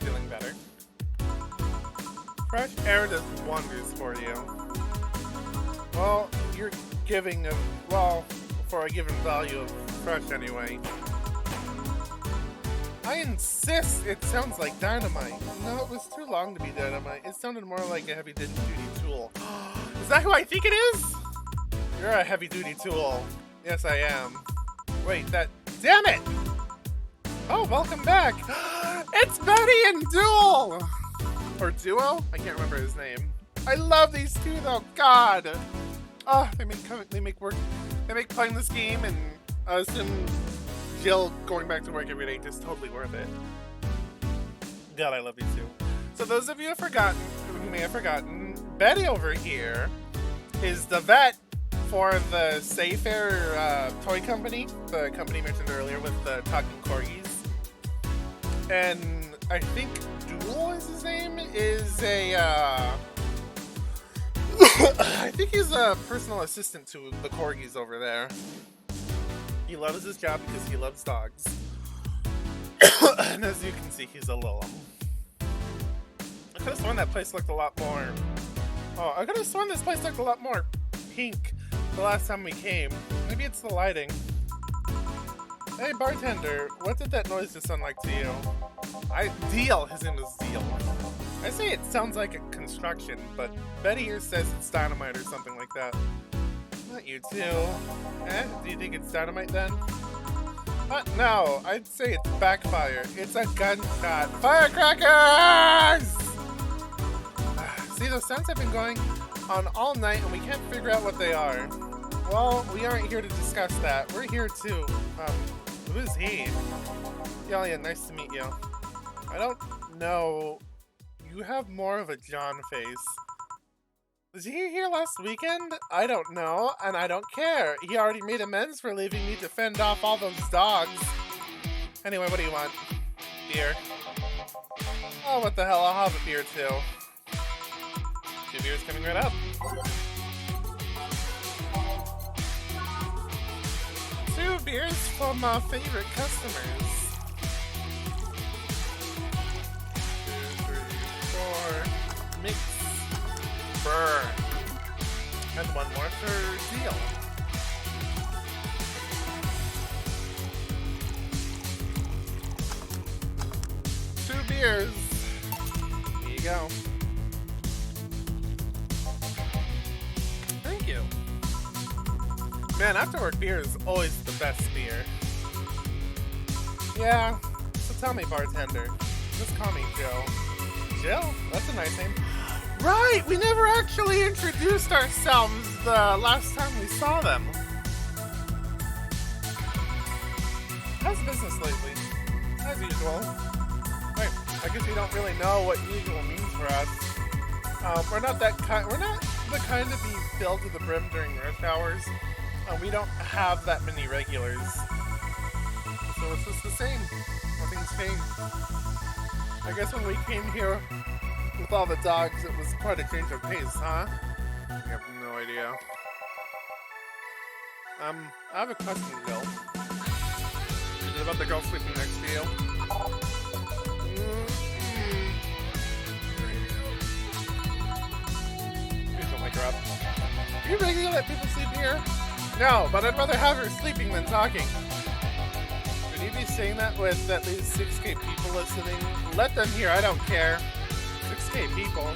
Feeling better. Fresh air does wonders for you. Well, you're giving for a given value of fresh anyway. I insist it sounds like dynamite. No, it was too long to be dynamite. It sounded more like a heavy-duty tool. Is that who I think it is? You're a heavy-duty tool. Yes, I am. Wait, damn it! Oh, welcome back! It's Betty and Duel! Or Duo? I can't remember his name. I love these two though, God! Oh, they make playing this game and assume Jill going back to work every day just totally worth it. God, I love these two. So those of you who may have forgotten, Betty over here is the vet for the Sayfair toy company, the company mentioned earlier with the talking corgis. And I think Duel is his name, is I think he's a personal assistant to the corgis over there. He loves his job because he loves dogs. And as you can see, he's a Lillum. I could have sworn that place looked a lot more... Oh, I could have sworn this place looked a lot more pink the last time we came. Maybe it's the lighting. Hey, bartender, what did that noise just sound like to you? Deal, his name is Deal. I say it sounds like a construction, but Betty here says it's dynamite or something like that. Not you two. Do you think it's dynamite then? No, I'd say it's backfire. It's a gunshot. Firecrackers! See, those sounds have been going on all night and we can't figure out what they are. Well, we aren't here to discuss that. We're here to, who's he? Yeah, nice to meet you. I don't know. You have more of a John face. Was he here last weekend? I don't know, and I don't care. He already made amends for leaving me to fend off all those dogs. Anyway, what do you want? Beer? Oh, what the hell, I'll have a beer too. 2 beers coming right up. 2 beers from my favorite customers. 2, 3, 4. Mix. Burn. And 1 more for Deal. Two beers. Here you go. Thank you. Man, afterwork beer is always the best beer. Yeah, so tell me, bartender. Just call me Joe. Jill? That's a nice name. Right! We never actually introduced ourselves the last time we saw them. How's business lately? As usual. Right, I guess we don't really know what usual means for us. We're not the kind to be filled to the brim during rush hours. We don't have that many regulars. So it's just the same. Nothing's changed. I guess when we came here with all the dogs, it was quite a change of pace, huh? I have no idea. I have a question, Jill. Is it about the girl sleeping next to you? Please don't wake her up. Do you regularly let people sleep here? No, but I'd rather have her sleeping than talking. Should you be saying that with at least 6K people listening? Let them hear, I don't care. 6K people.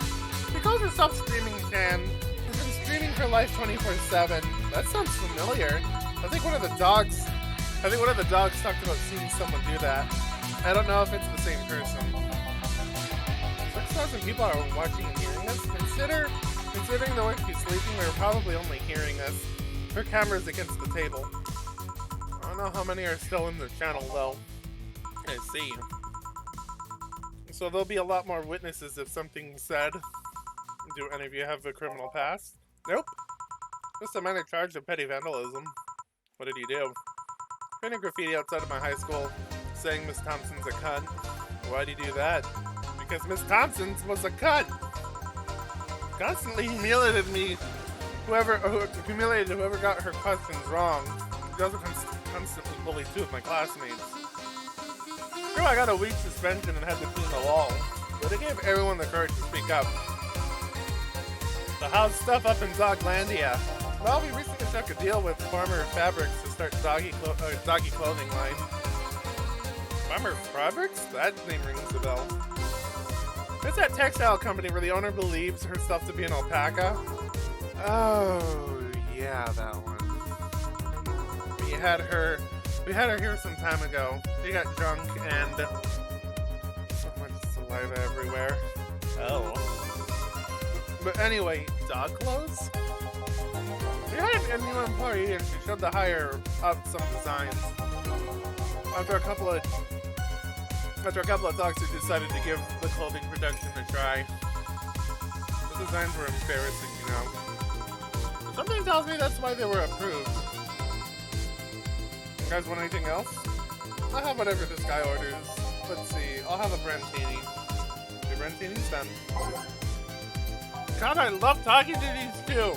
She calls herself Streaming Chan. She's been streaming her life 24/7. That sounds familiar. I think one of the dogs talked about seeing someone do that. I don't know if it's the same person. 6,000 people are watching and hearing us. Considering the way she's sleeping, they're probably only hearing us. Her camera's against the table. I don't know how many are still in the channel though. I see. So there'll be a lot more witnesses if something's said. Do any of you have a criminal past? Nope. Just a minor charge of petty vandalism. What did you do? Painted graffiti outside of my high school saying Miss Thompson's a cunt. Why'd you do that? Because Miss Thompson was a cunt. Constantly humiliated me. Humiliated whoever got her questions wrong. She also constantly bullied two of my classmates. Sure, I got a week suspension and had to clean the wall, but it gave everyone the courage to speak up. So how's stuff up in Doglandia? Well, we recently struck a deal with Farmer Fabrics to start doggy clothing line. Farmer Fabrics? That name rings a bell. It's that textile company where the owner believes herself to be an alpaca. Oh, yeah, that one. We had her here some time ago. She got drunk and so much saliva everywhere. Oh. But anyway, dog clothes? We hired a new employee and she showed the higher up some designs. After a couple of talks, we decided to give the clothing production a try. The designs were embarrassing, you know. Something tells me that's why they were approved. You guys want anything else? I'll have whatever this guy orders. Let's see, I'll have a Brentini. The Brentini's done. God, I love talking to these two!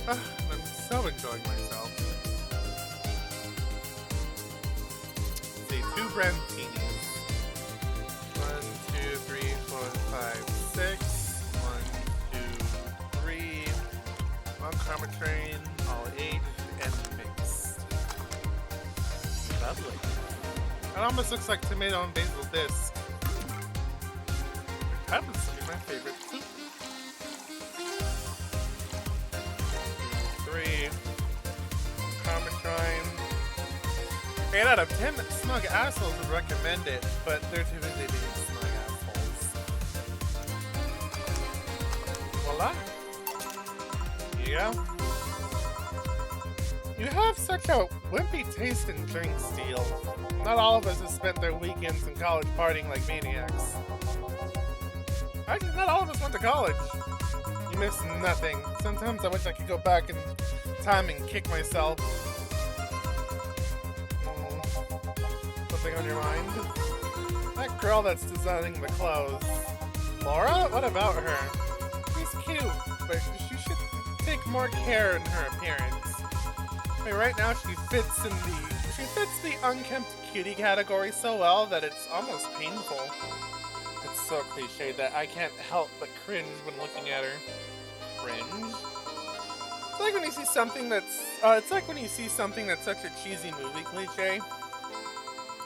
I'm so enjoying myself. Let's see, 2 Brentinis. 1, 2, 3, 4, 5, 6. 1, 2, 3. 1 Karma Train, all aged and mixed. Lovely. It almost looks like tomato and basil disc. That happens to be my favorite. 3. Comitrine. 8 out of 10 smug assholes would recommend it, but they're too busy being smug assholes. Voila. Here you go. You have such a wimpy taste in drink steel. Not all of us have spent their weekends in college partying like maniacs. Actually, not all of us went to college. You miss nothing. Sometimes I wish I could go back in time and kick myself. Something on your mind? That girl that's designing the clothes. Laura? What about her? She's cute, but she should take more care in her appearance. I mean, right now she fits the unkempt cutie category so well that it's almost painful. It's so cliche that I can't help but cringe when looking at her. Cringe? It's like when you see something that's such a cheesy movie cliche.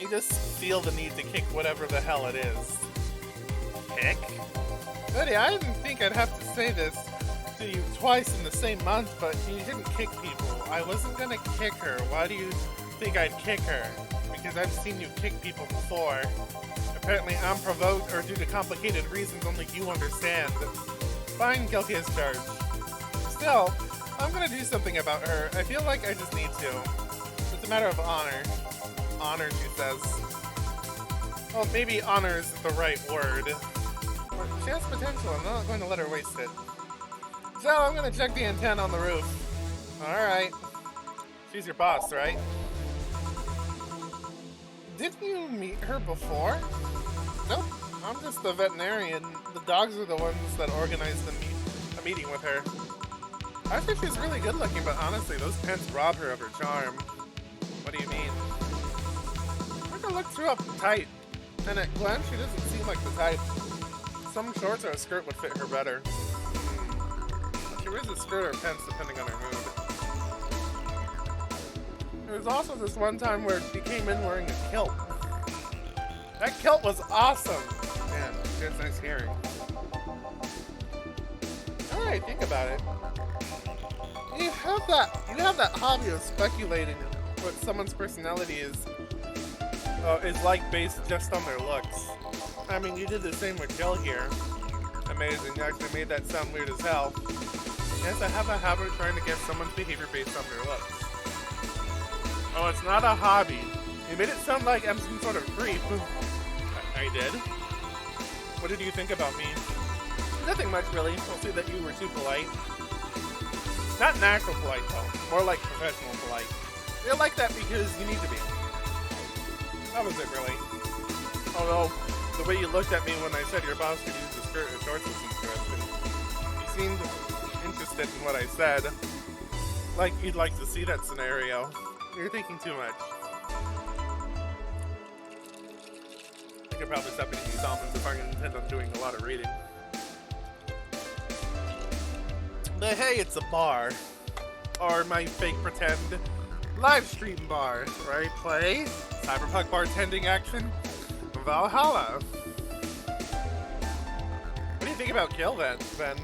You just feel the need to kick whatever the hell it is. Kick? Buddy, I didn't think I'd have to say this to you twice in the same month, but you didn't kick people. I wasn't gonna kick her. Why do you think I'd kick her? Because I've seen you kick people before. Apparently I'm provoked or due to complicated reasons only you understand. Fine, guilty as charged. Still, I'm gonna do something about her. I feel like I just need to. It's a matter of honor. Honor, she says. Well, maybe honor isn't the right word. But she has potential. I'm not going to let her waste it. So I'm gonna check the antenna on the roof. Alright. She's your boss, right? Didn't you meet her before? Nope. I'm just the veterinarian. The dogs are the ones that organized a meeting with her. I think she's really good looking, but honestly, those pants rob her of her charm. What do you mean? I can look through up tight, and at glance, she doesn't seem like the type. some shorts or a skirt would fit her better. She wears a skirt or pants depending on her mood. There was also this one time where she came in wearing a kilt. That kilt was awesome! Man, she has nice hearing. Alright, think about it. You have that hobby of speculating what someone's personality is like based just on their looks. I mean, you did the same with Jill here. Amazing, you actually made that sound weird as hell. Yes, I have a habit of trying to guess someone's behavior based on their looks. Oh, it's not a hobby. You made it sound like I'm some sort of creep. I did? What did you think about me? Nothing much, really. Mostly that you were too polite. Not natural polite, though. More like professional polite. You're like that because you need to be. That was it, really. Although, the way you looked at me when I said your boss could use the skirt and shorts was interesting. You seemed interested in what I said. Like you'd like to see that scenario. You're thinking too much. I could probably stop eating these almonds if I intend on doing a lot of reading. But hey, it's a bar. Or my fake pretend live stream bar, where I play cyberpunk bartending action, Valhalla. What do you think about Kill then, Ben?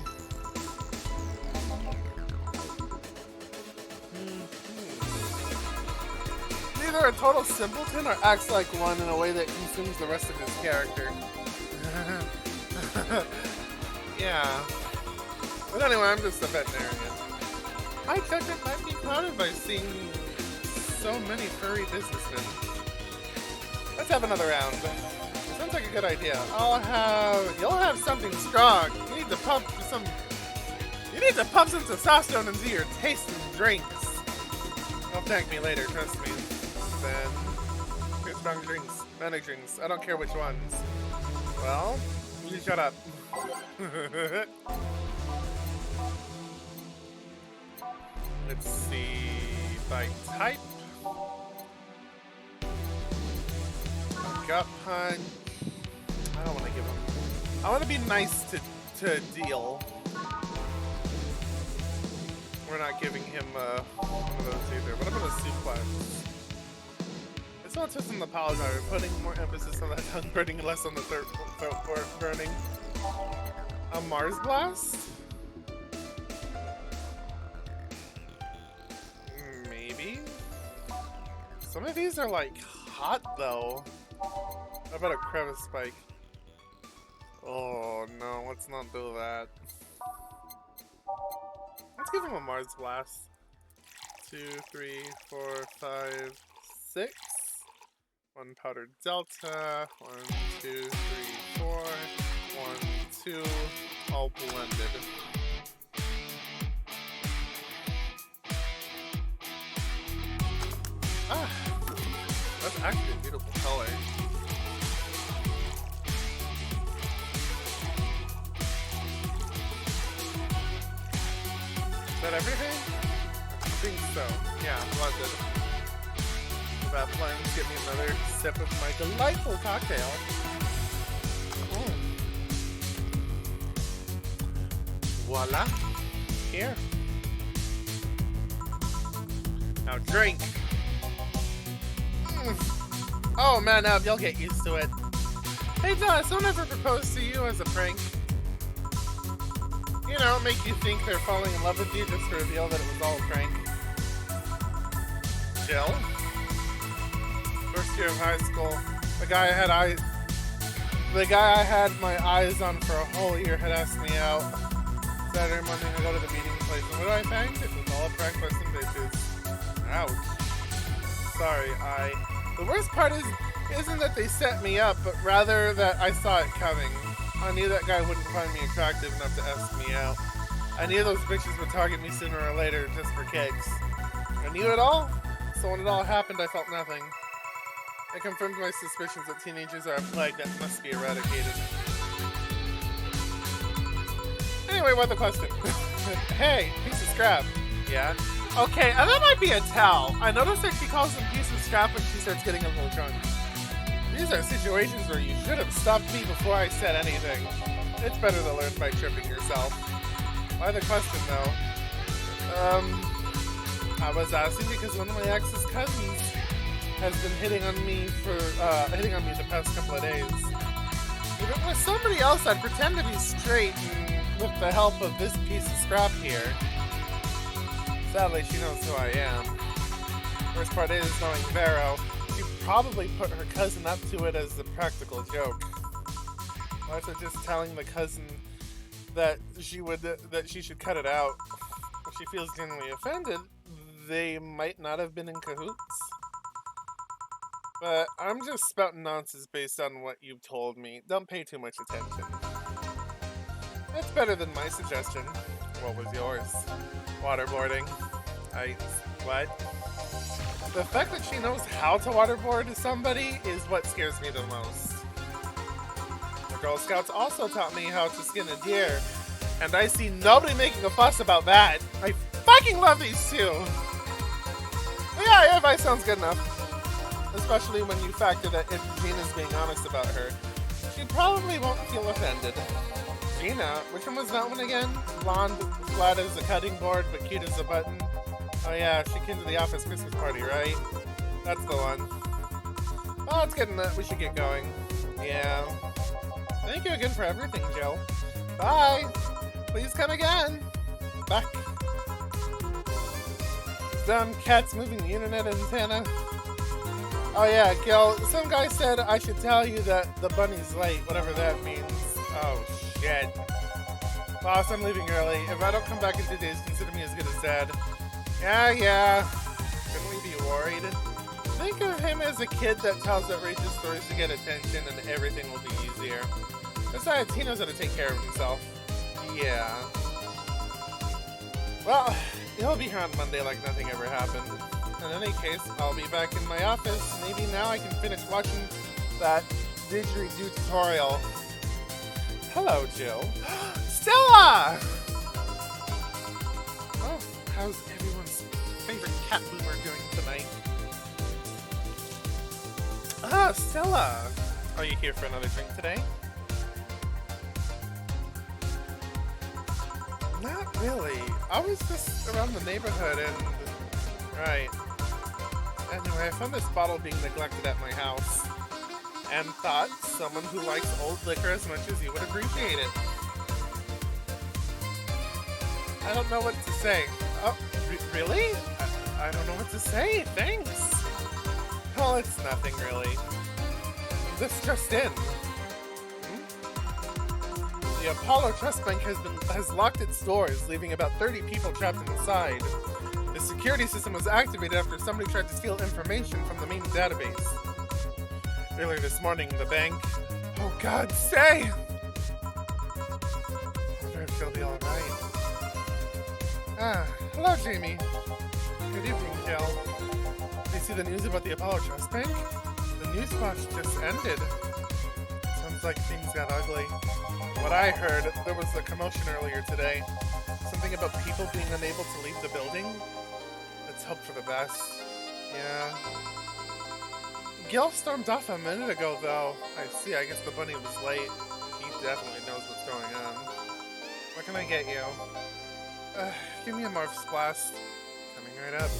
Either a total simpleton or acts like one in a way that consumes the rest of his character. Yeah. But anyway, I'm just a veterinarian. I checked it might be clouded by seeing so many furry businessmen. Let's have another round. Sounds like a good idea. You'll have something strong. You need to pump some testosterone into your taste and drinks. Don't thank me later, trust me. Then, here's strong drinks, manic drinks. I don't care which ones. Well, you shut up. Let's see, by type. Gut punch. I don't want to give him. I want to be nice to deal. We're not giving him one of those either, but I'm gonna suplex. It's not just an apology, we're putting more emphasis on that tongue burning, less on the throat burning. A Mars Blast? Maybe? Some of these are like hot though. How about a crevice spike? Oh no, let's not do that. Let's give him a Mars Blast. 2, 3, 4, 5, 6. 1 powdered Delta. 1, 2, 3, 4. 1, 2. All blended. Ah, that's actually a beautiful color. Is that everything? I think so. Yeah, blended. That blends get me another sip of my delightful cocktail. Voila. Here. Now drink. Oh man, now you'll get used to it. Hey Donna, someone ever proposed to you as a prank? You know, make you think they're falling in love with you just to reveal that it was all a prank. Jill? First year of high school, the guy I had my eyes on for a whole year had asked me out. Saturday morning I go to the meeting place, and what do I find? It was all a prank by some bitches. Ouch. Sorry, the worst part isn't that they set me up, but rather that I saw it coming. I knew that guy wouldn't find me attractive enough to ask me out. I knew those bitches would target me sooner or later just for kicks. I knew it all, so when it all happened, I felt nothing. It confirmed my suspicions that teenagers are a plague that must be eradicated. Anyway, what the question? Hey, piece of scrap. Yeah? Okay, and that might be a towel. I noticed that she calls them piece of scrap when she starts getting a little drunk. These are situations where you should have stopped me before I said anything. It's better to learn by tripping yourself. Why the question, though? I was asking because one of my ex's cousins has been hitting on me the past couple of days. If it was somebody else, I'd pretend to be straight and with the help of this piece of scrap here. Sadly, she knows who I am. Worst part is, knowing Vero, she probably put her cousin up to it as a practical joke. Also, just telling the cousin that she should cut it out. If she feels genuinely offended, they might not have been in cahoots. But I'm just spouting nonsense based on what you've told me. Don't pay too much attention. That's better than my suggestion. What was yours? Waterboarding. What? The fact that she knows how to waterboard somebody is what scares me the most. The Girl Scouts also taught me how to skin a deer, and I see nobody making a fuss about that. I fucking love these two! But yeah, your advice sounds good enough. Especially when you factor that if Gina's being honest about her, she probably won't feel offended. Gina? Which one was that one again? Blonde, flat as a cutting board, but cute as a button? Oh yeah, she came to the office Christmas party, right? That's the one. Well, it's good enough. We should get going. Yeah. Thank you again for everything, Jill. Bye! Please come again! Back. Dumb cats moving the internet antenna. Oh yeah, Gil, some guy said I should tell you that the bunny's late, whatever that means. Oh shit. Boss, I'm leaving early. If I don't come back in 2 days, consider me as good as dead. Yeah. Shouldn't we be worried? Think of him as a kid that tells outrageous stories to get attention and everything will be easier. Besides, he knows how to take care of himself. Yeah. Well, he'll be here on Monday like nothing ever happened. In any case, I'll be back in my office. Maybe now I can finish watching that didgeridoo tutorial. Hello, Jill. Stella! Oh, how's everyone's favorite cat boomer doing tonight? Ah, Stella! Are you here for another drink today? Not really. I was just around the neighborhood and... Right. Anyway, I found this bottle being neglected at my house. And thought someone who likes old liquor as much as you would appreciate it. I don't know what to say. Oh, really? I don't know what to say. Thanks. Well, it's nothing really. This just in. The Apollo Trust Bank has locked its doors, leaving about 30 people trapped inside. The security system was activated after somebody tried to steal information from the main database. Earlier this morning, the bank... Oh God, stay! I wonder if she'll be alright. Ah, hello Jamie. Good evening, Jill. Did you see the news about the Apollo Trust Bank? The news flash just ended. Sounds like things got ugly. What I heard, there was a commotion earlier today. Something about people being unable to leave the building. Let's hope for the best. Yeah. Gil stormed off a minute ago, though. I see, I guess the bunny was late. He definitely knows what's going on. What can I get you? Give me a Morph's Blast. Coming right up.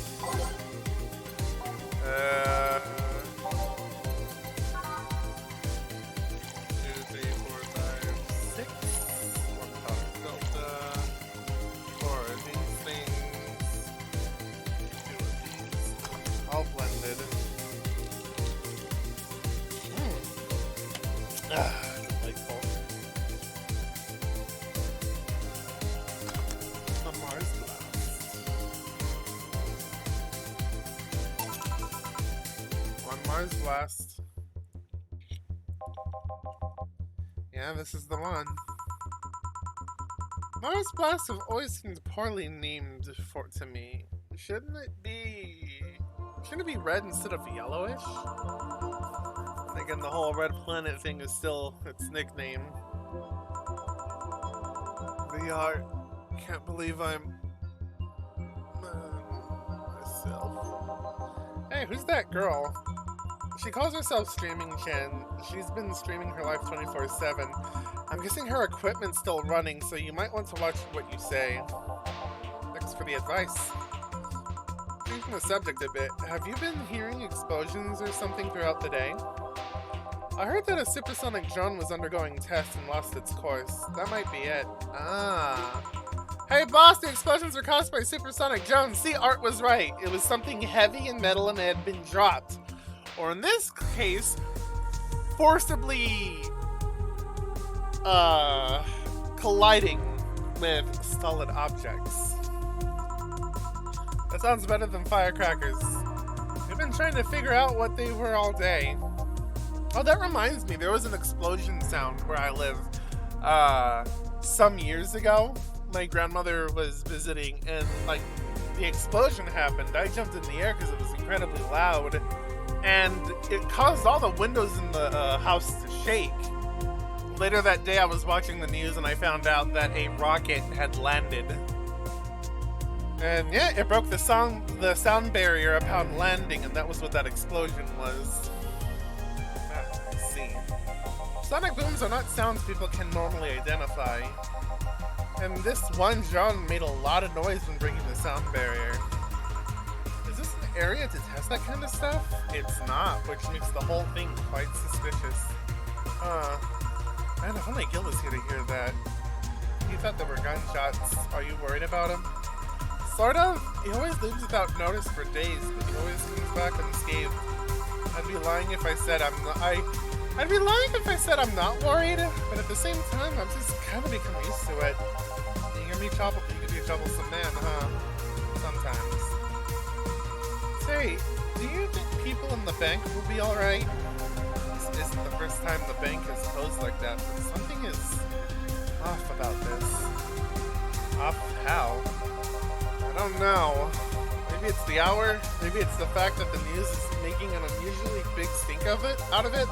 2, 3, 4, 5, 6. 1 power Delta. 4 of these things. 2 of these. All blended. Delightful. A Mars Blast. 1 Mars Blast. Yeah, this is the one. Mars Blasts have always seemed poorly named to me. Shouldn't it be red instead of yellowish? Again, the whole Red Planet thing is still its nickname. VR, can't believe I'm myself. Hey, who's that girl? She calls herself Streaming Chen. She's been streaming her life 24/7. I'm guessing her equipment's still running, so you might want to watch what you say. Thanks for the advice. Changing the subject a bit, have you been hearing explosions or something throughout the day? I heard that a supersonic drone was undergoing tests and lost its course. That might be it. Ah. Hey boss, the explosions were caused by supersonic drones. See, Art was right. It was something heavy and metal and it had been dropped. Or in this case, forcibly colliding with solid objects. That sounds better than firecrackers. We've been trying to figure out what they were all day. Oh, that reminds me, there was an explosion sound where I live some years ago. My grandmother was visiting and like the explosion happened. I jumped in the air because it was incredibly loud and it caused all the windows in the house to shake. Later that day I was watching the news and I found out that a rocket had landed. And yeah, it broke the sound barrier upon landing, and that was what that explosion was. I see. Sonic booms are not sounds people can normally identify. And this one drone made a lot of noise when breaking the sound barrier. Is this an area to test that kind of stuff? It's not, which makes the whole thing quite suspicious. Man, if only Gil was here to hear that. He thought there were gunshots. Are you worried about him? Sort of. He always leaves without notice for days, but he always comes back unscathed. I'd be lying if I said I'm not. I'd be lying if I said I'm not worried, but at the same time, I'm just kind of become used to it. You can be a troublesome man, huh? Sometimes. Say, do you think people in the bank will be all right? This isn't the first time the bank has closed like that, but something is off about this. Off how? I don't know. Maybe it's the hour. Maybe it's the fact that the news is making an unusually big stink out of it.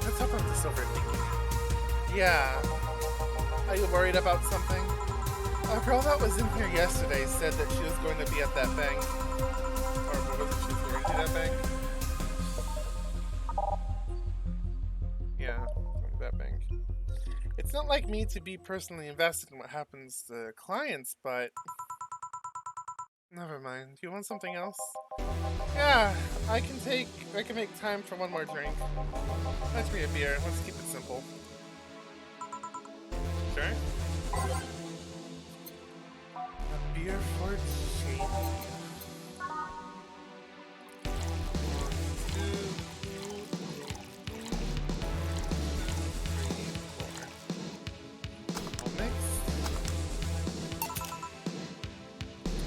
Let's hope I'm just overthinking. Yeah. Are you worried about something? A girl that was in here yesterday said that she was going to be at that bank. Or was it she was going to that bank? Yeah, going to that bank. It's not like me to be personally invested in what happens to clients, but never mind. Do you want something else? Yeah, I can make time for one more drink. Fetch me a beer. Let's keep it simple. Sure. A beer for Jamie. 1, 2, 3,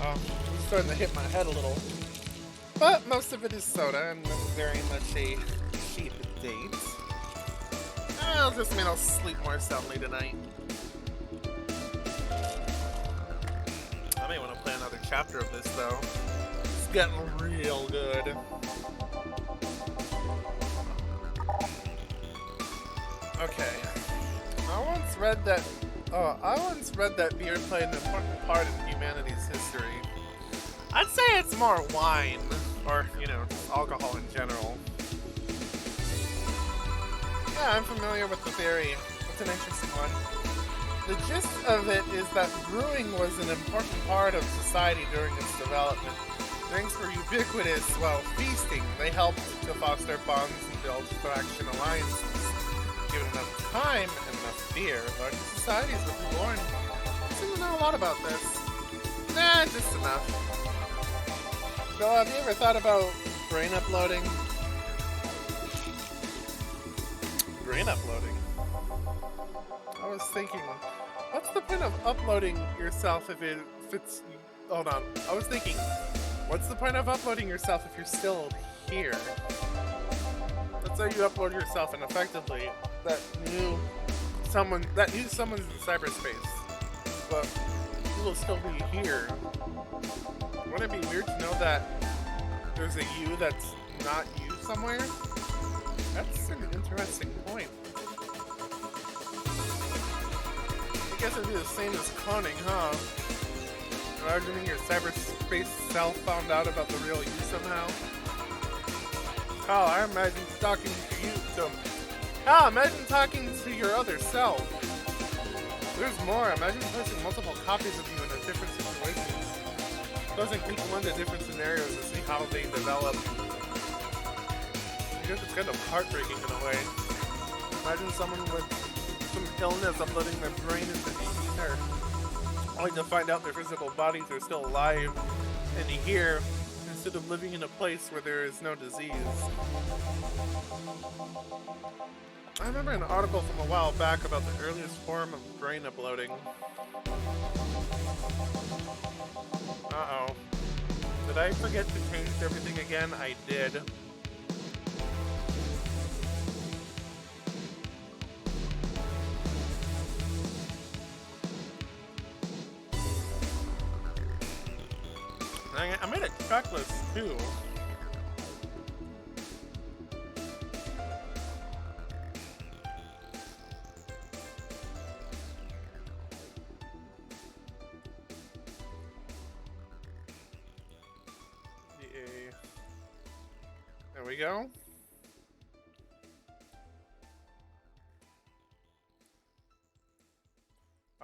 4. I'm starting to hit my head a little. But most of it is soda, and I'm very much a cheap date. I'll just mean I'll sleep more soundly tonight. I may want to play another chapter of this, though. It's getting real good. Okay. I once read that beer played an important part in humanity's history. I'd say it's more wine, or, you know, just alcohol in general. Yeah, I'm familiar with the theory. It's an interesting one. The gist of it is that brewing was an important part of society during its development. Drinks were ubiquitous while feasting. They helped to foster bonds and build faction alliances. Given enough time and enough beer, larger societies would be born. I seem to know a lot about this. Nah, just enough. So, have you ever thought about brain uploading? Brain uploading? I was thinking, what's the point of uploading yourself if it's... Hold on. I was thinking, what's the point of uploading yourself if you're still here? Let's say you upload yourself and effectively that new someone's in cyberspace, but you will still be here. Wouldn't it be weird to know that there's a you that's not you somewhere? That's an interesting point. I guess it'd be the same as cloning, huh? Imagining your cyberspace self found out about the real you somehow. Oh, I imagine talking to you, so Ah, imagine talking to your other self. There's more. Imagine placing multiple copies of you in different situations. Closing each one to different scenarios to see how they develop. I guess it's kind of heartbreaking in a way. Imagine someone with some illness uploading their brain into the ether, only to find out their physical bodies are still alive and here, instead of living in a place where there is no disease. I remember an article from a while back about the earliest form of brain uploading. Uh-oh. Did I forget to change everything again? I did. I made a checklist too. There we go.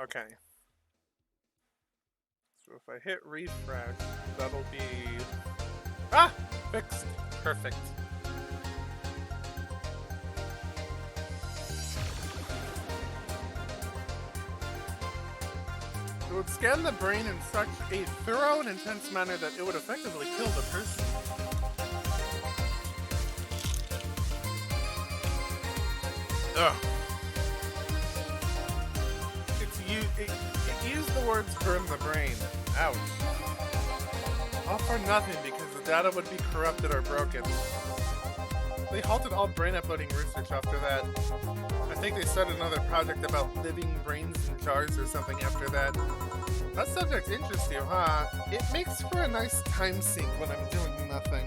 Okay. So if I hit refresh, that'll be... Ah! Fixed. Perfect. It would scan the brain in such a thorough and intense manner that it would effectively kill the person. Ugh. It used the words burn the brain. Ouch. All for nothing because the data would be corrupted or broken. They halted all brain uploading research after that. I think they started another project about living brains in jars or something after that. That subject interests you, huh? It makes for a nice time sink when I'm doing nothing.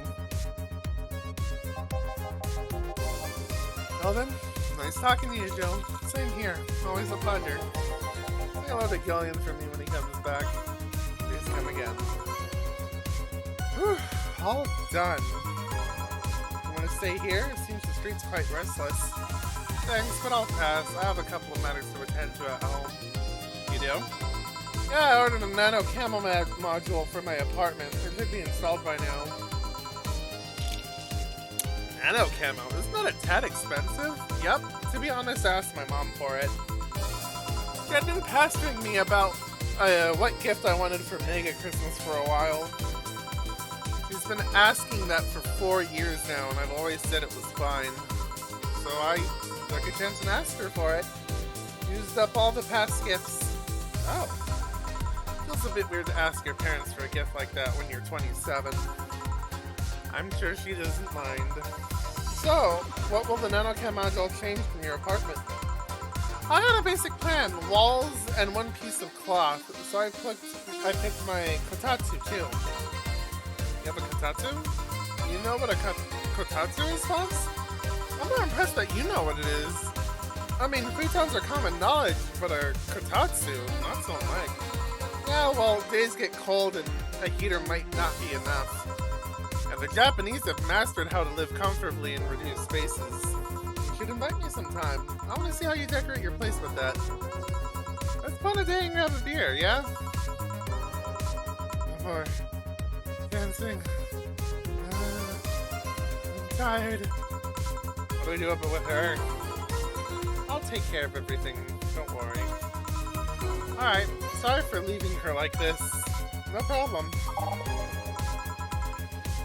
Well then, nice talking to you, Joe. Same here. Always a pleasure. Say hello to Gillian for me when he comes back. Please come again. Whew, all done. You want to stay here? It seems the street's quite restless. Thanks, but I'll pass. I have a couple of matters to attend to at home. You do? Yeah, I ordered a nano camo module for my apartment. It should be installed by now. Nano camo? Isn't that a tad expensive? Yep. To be honest, I asked my mom for it. She had been pestering me about what gift I wanted for Meg at Christmas for a while. She's been asking that for 4 years now, and I've always said it was fine. So I took a chance and asked her for it. Used up all the past gifts. Oh. Feels a bit weird to ask your parents for a gift like that when you're 27. I'm sure she doesn't mind. So, what will the nanocam module change from your apartment? I had a basic plan, walls and one piece of cloth, so I picked my kotatsu too. You have a kotatsu? You know what a kotatsu is, Fox? I'm more impressed that you know what it is. I mean, futons are common knowledge, but a kotatsu, not so much. Yeah, well, days get cold and a heater might not be enough. And the Japanese have mastered how to live comfortably in reduced spaces. You should invite me sometime. I want to see how you decorate your place with that. Let's plan a day and grab a beer, yeah? No more dancing. I'm tired. What do we do up with her? I'll take care of everything. Don't worry. Alright, sorry for leaving her like this. No problem.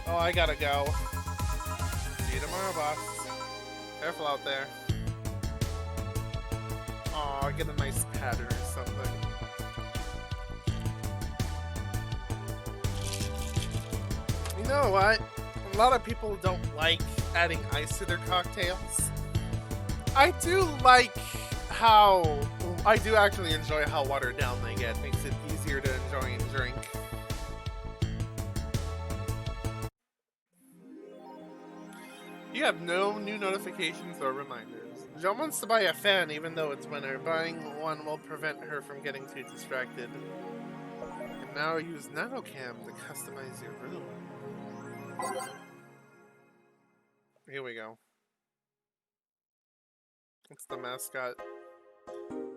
Oh, I gotta go. See you tomorrow, boss. Careful out there. Aw, get a nice pattern or something. You know what? A lot of people don't like adding ice to their cocktails. I do like how... I do actually enjoy how watered down they get. Makes it easier to enjoy and drink. You have no new notifications or reminders. Joe wants to buy a fan even though it's winter. Buying one will prevent her from getting too distracted. You can now use NanoCam to customize your room. Here we go. It's the mascot.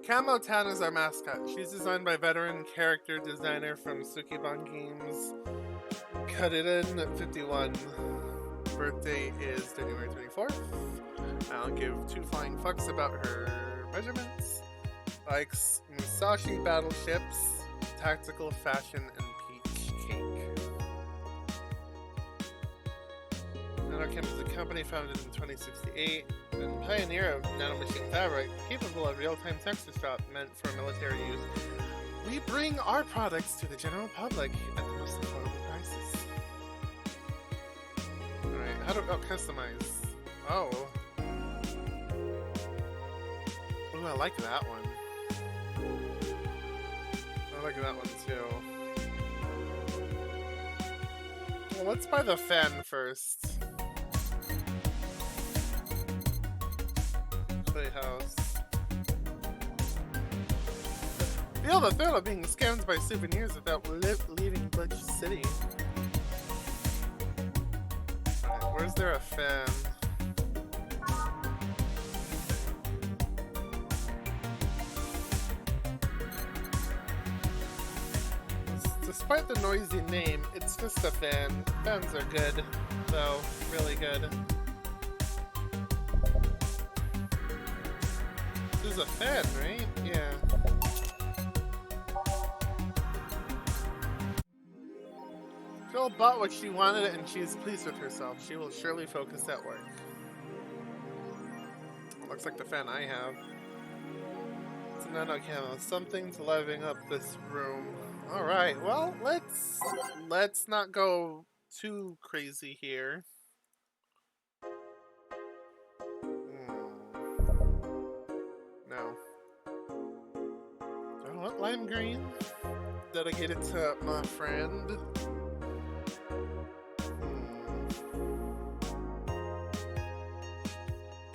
Camo Tan is our mascot. She's designed by veteran character designer from Sukiban Games. Cut it in at 51. Birthday is January 24th. I don't give two flying fucks about her measurements. Likes Musashi battleships, tactical fashion, and peach cake. Nanochem is a company founded in 2068 and pioneer of nanomachine fabric, capable of real-time texture swap meant for military use. We bring our products to the general public at the most affordable prices. Alright, how do customize? Oh. Ooh, I like that one. I like that one too. Well, let's buy the fan first. Playhouse. Feel the thrill of being scammed by souvenirs without leaving Butch City. Right, where's there a fan? Despite the noisy name, it's just a fan. Fans are good, though. Really good. This is a fan, right? Yeah. Phil bought what she wanted and she is pleased with herself. She will surely focus at work. Looks like the fan I have. It's a nano camo. Something to liven up this room. Alright, well, let's not go too crazy here. No. Do I want lime green? Dedicated to my friend.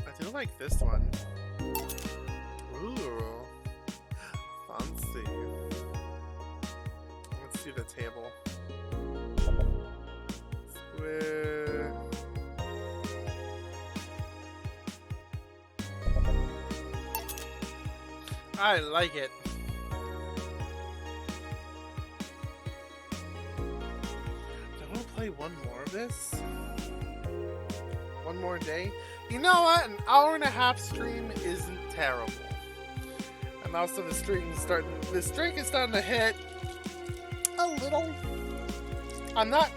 I do like this one. Ooh. Fancy. Let's see the table. Square. I like it. Do I want to play one more of this? One more day? You know what? An hour and a half stream isn't terrible. And also the streak is starting to hit a little. I'm not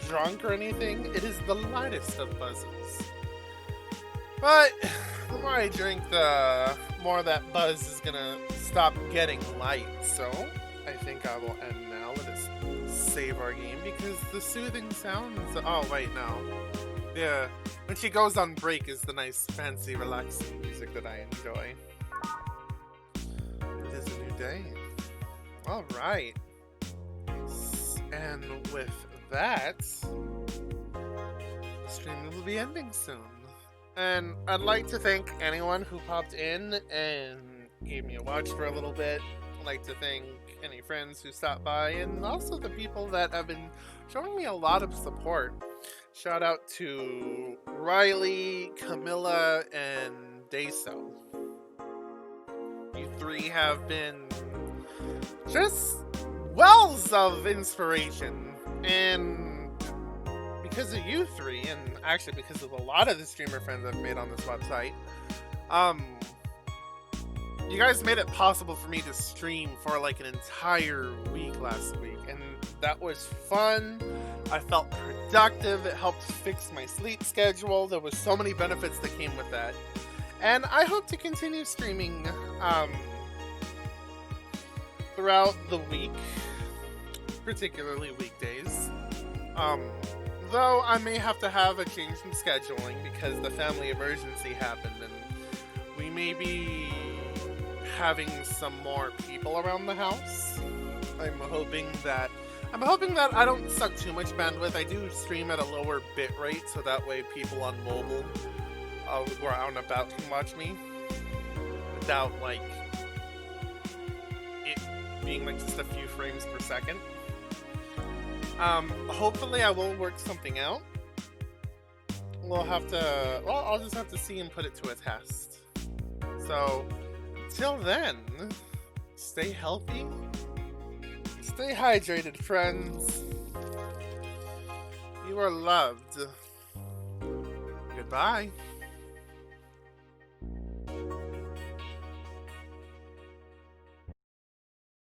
drunk or anything. It is the lightest of buzzes. But the more I drink, the more that buzz is gonna stop getting light. So I think I will end now. Let us save our game because the soothing sounds. Oh wait, no. Yeah, when she goes on break is the nice, fancy, relaxing music that I enjoy. It is a new day. All right. And with that, the stream will be ending soon. And I'd like to thank anyone who popped in and gave me a watch for a little bit. I'd like to thank any friends who stopped by and also the people that have been showing me a lot of support. Shout out to Riley, Camilla, and Deso. You three have been just wells of inspiration, and because of you three, and actually because of a lot of the streamer friends I've made on this website, you guys made it possible for me to stream for like an entire week last week, and that was fun. I felt productive. It helped fix my sleep schedule. There was so many benefits that came with that. And I hope to continue streaming throughout the week, particularly weekdays. Though I may have to have a change in scheduling because the family emergency happened and we may be having some more people around the house. I'm hoping that I don't suck too much bandwidth. I do stream at a lower bit rate so that way people on mobile who are out and about can watch me without like it being like just a few frames per second. Hopefully I will work something out. I'll just have to see and put it to a test. So, till then, stay healthy, stay hydrated, friends. You are loved. Goodbye.